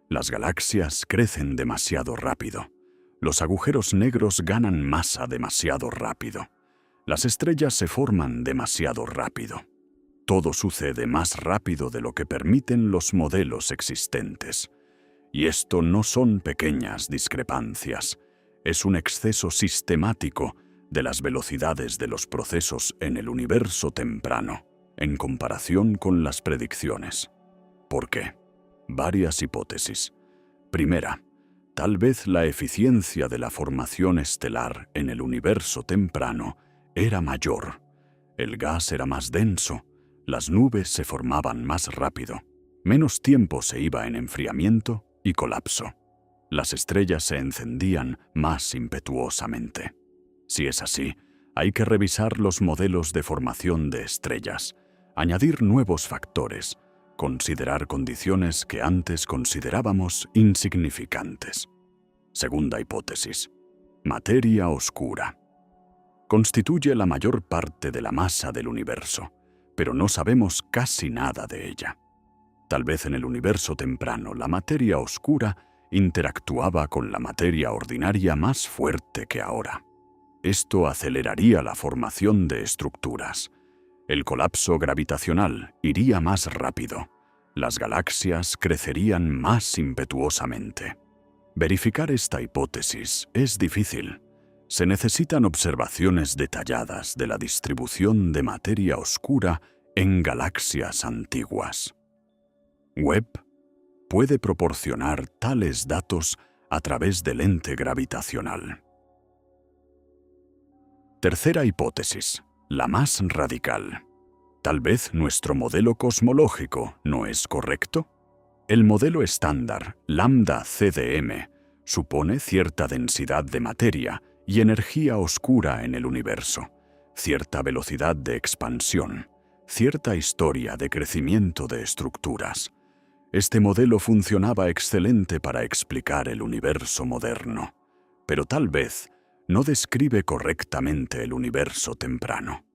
Las galaxias crecen demasiado rápido. Los agujeros negros ganan masa demasiado rápido. Las estrellas se forman demasiado rápido. Todo sucede más rápido de lo que permiten los modelos existentes. Y esto no son pequeñas discrepancias, es un exceso sistemático de las velocidades de los procesos en el universo temprano, en comparación con las predicciones. ¿Por qué? Varias hipótesis. Primera, tal vez la eficiencia de la formación estelar en el universo temprano era mayor. El gas era más denso, las nubes se formaban más rápido, menos tiempo se iba en enfriamiento y colapso. Las estrellas se encendían más impetuosamente. Si es así, hay que revisar los modelos de formación de estrellas, añadir nuevos factores, considerar condiciones que antes considerábamos insignificantes. Segunda hipótesis. Materia oscura. Constituye la mayor parte de la masa del universo, pero no sabemos casi nada de ella. Tal vez en el universo temprano la materia oscura interactuaba con la materia ordinaria más fuerte que ahora. Esto aceleraría la formación de estructuras. El colapso gravitacional iría más rápido. Las galaxias crecerían más impetuosamente. Verificar esta hipótesis es difícil. Se necesitan observaciones detalladas de la distribución de materia oscura en galaxias antiguas. Webb puede proporcionar tales datos a través del lente gravitacional. Tercera hipótesis, la más radical. Tal vez nuestro modelo cosmológico no es correcto. El modelo estándar, lambda CDM, Supone cierta densidad de materia y energía oscura en el universo, cierta velocidad de expansión, cierta historia de crecimiento de estructuras. Este modelo funcionaba excelente para explicar el universo moderno, pero tal vez no describe correctamente el universo temprano.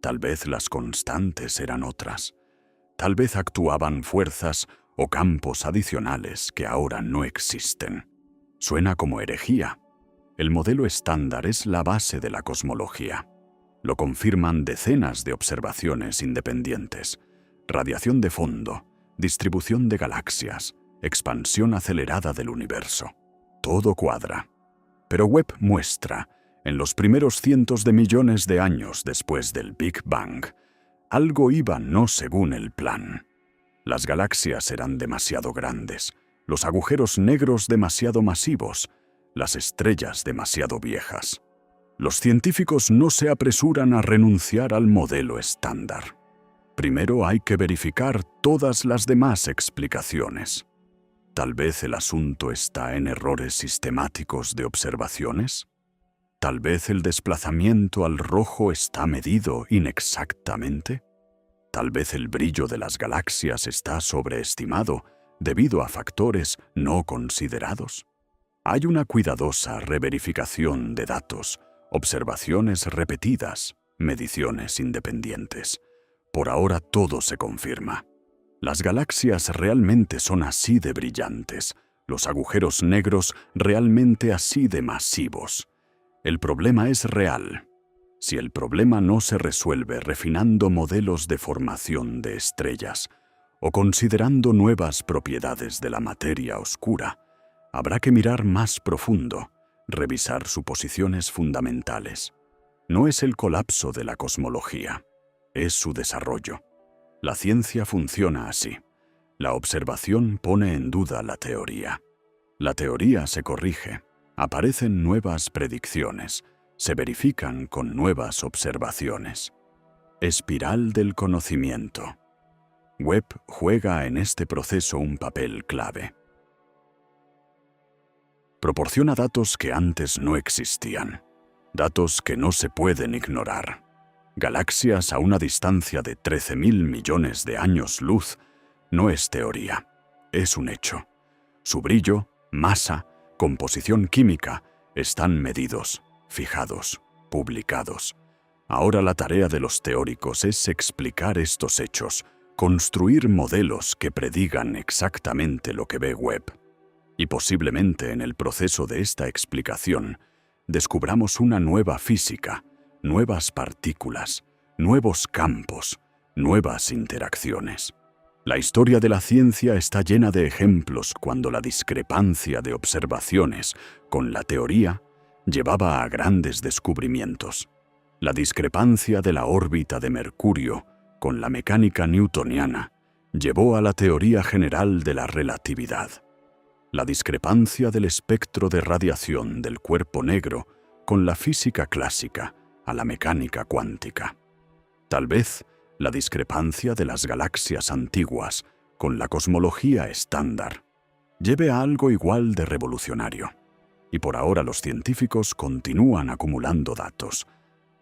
Tal vez las constantes eran otras. Tal vez actuaban fuerzas o campos adicionales que ahora no existen. Suena como herejía. El modelo estándar es la base de la cosmología. Lo confirman decenas de observaciones independientes. Radiación de fondo, distribución de galaxias, expansión acelerada del universo. Todo cuadra. Pero Webb muestra, en los primeros cientos de millones de años después del Big Bang, algo iba no según el plan. Las galaxias eran demasiado grandes, los agujeros negros demasiado masivos, las estrellas demasiado viejas. Los científicos no se apresuran a renunciar al modelo estándar. Primero hay que verificar todas las demás explicaciones. Tal vez el asunto está en errores sistemáticos de observaciones. Tal vez el desplazamiento al rojo está medido inexactamente. Tal vez el brillo de las galaxias está sobreestimado debido a factores no considerados. Hay una cuidadosa reverificación de datos, observaciones repetidas, mediciones independientes. Por ahora todo se confirma. Las galaxias realmente son así de brillantes, los agujeros negros realmente así de masivos. El problema es real. Si el problema no se resuelve refinando modelos de formación de estrellas o considerando nuevas propiedades de la materia oscura, habrá que mirar más profundo, revisar suposiciones fundamentales. No es el colapso de la cosmología, es su desarrollo. La ciencia funciona así. La observación pone en duda la teoría. La teoría se corrige, aparecen nuevas predicciones, se verifican con nuevas observaciones. Espiral del conocimiento. Webb juega en este proceso un papel clave. Proporciona datos que antes no existían, datos que no se pueden ignorar. Galaxias a una distancia de 13.000 millones de años luz no es teoría, es un hecho. Su brillo, masa, composición química están medidos, fijados, publicados. Ahora la tarea de los teóricos es explicar estos hechos, construir modelos que predigan exactamente lo que ve Webb. Y posiblemente en el proceso de esta explicación descubramos una nueva física, nuevas partículas, nuevos campos, nuevas interacciones. La historia de la ciencia está llena de ejemplos cuando la discrepancia de observaciones con la teoría llevaba a grandes descubrimientos. La discrepancia de la órbita de Mercurio con la mecánica newtoniana llevó a la teoría general de la relatividad. La discrepancia del espectro de radiación del cuerpo negro con la física clásica a la mecánica cuántica. Tal vez la discrepancia de las galaxias antiguas con la cosmología estándar lleve a algo igual de revolucionario. Y por ahora los científicos continúan acumulando datos.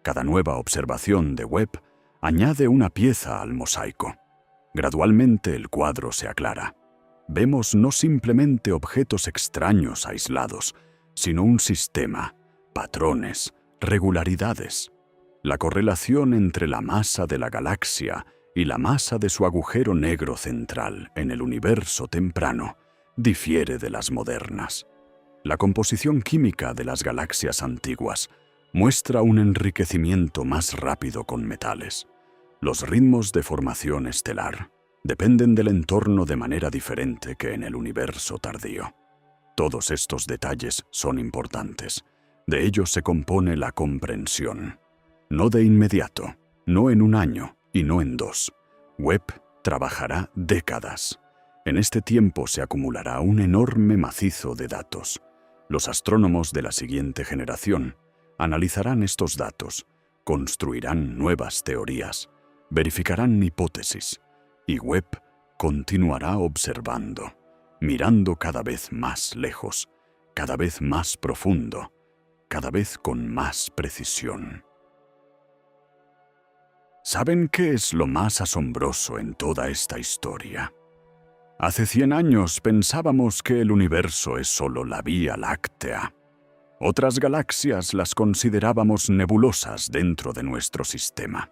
Cada nueva observación de Webb añade una pieza al mosaico. Gradualmente el cuadro se aclara. Vemos no simplemente objetos extraños aislados, sino un sistema, patrones, regularidades. La correlación entre la masa de la galaxia y la masa de su agujero negro central en el universo temprano difiere de las modernas. La composición química de las galaxias antiguas muestra un enriquecimiento más rápido con metales. Los ritmos de formación estelar dependen del entorno de manera diferente que en el universo tardío. Todos estos detalles son importantes. De ellos se compone la comprensión. No de inmediato, no en un año y no en 2. Webb trabajará décadas. En este tiempo se acumulará un enorme macizo de datos. Los astrónomos de la siguiente generación analizarán estos datos, construirán nuevas teorías, verificarán hipótesis, y Webb continuará observando, mirando cada vez más lejos, cada vez más profundo, cada vez con más precisión. ¿Saben qué es lo más asombroso en toda esta historia? Hace 100 años pensábamos que el universo es solo la Vía Láctea. Otras galaxias las considerábamos nebulosas dentro de nuestro sistema.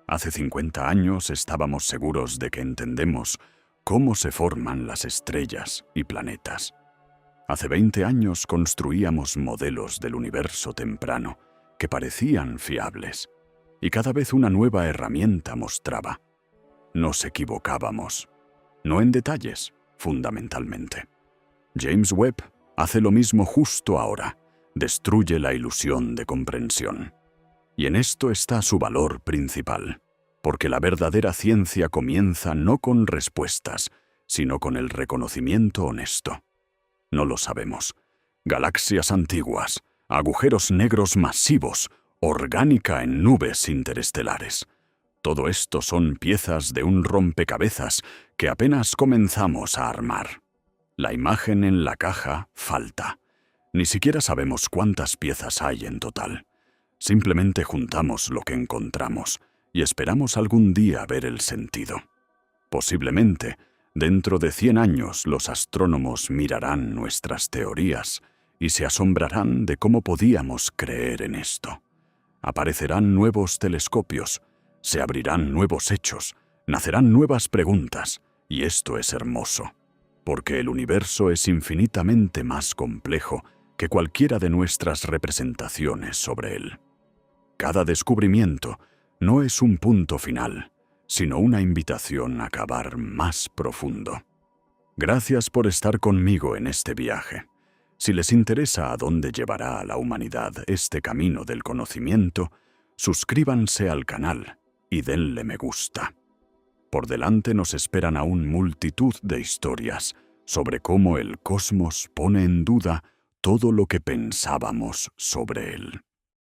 Hace 50 años estábamos seguros de que entendemos cómo se forman las estrellas y planetas. Hace 20 años construíamos modelos del universo temprano que parecían fiables, y cada vez una nueva herramienta mostraba. Nos equivocábamos, no en detalles, fundamentalmente. James Webb hace lo mismo justo ahora, destruye la ilusión de comprensión. Y en esto está su valor principal, porque la verdadera ciencia comienza no con respuestas, sino con el reconocimiento honesto. No lo sabemos. Galaxias antiguas, agujeros negros masivos, orgánica en nubes interestelares. Todo esto son piezas de un rompecabezas que apenas comenzamos a armar. La imagen en la caja falta. Ni siquiera sabemos cuántas piezas hay en total. Simplemente juntamos lo que encontramos y esperamos algún día ver el sentido. Posiblemente, dentro de 100 años los astrónomos mirarán nuestras teorías y se asombrarán de cómo podíamos creer en esto. Aparecerán nuevos telescopios, se abrirán nuevos hechos, nacerán nuevas preguntas, y esto es hermoso, porque el universo es infinitamente más complejo que cualquiera de nuestras representaciones sobre él. Cada descubrimiento no es un punto final, sino una invitación a cavar más profundo. Gracias por estar conmigo en este viaje. Si les interesa a dónde llevará a la humanidad este camino del conocimiento, suscríbanse al canal y denle me gusta. Por delante nos esperan aún multitud de historias sobre cómo el cosmos pone en duda todo lo que pensábamos sobre él.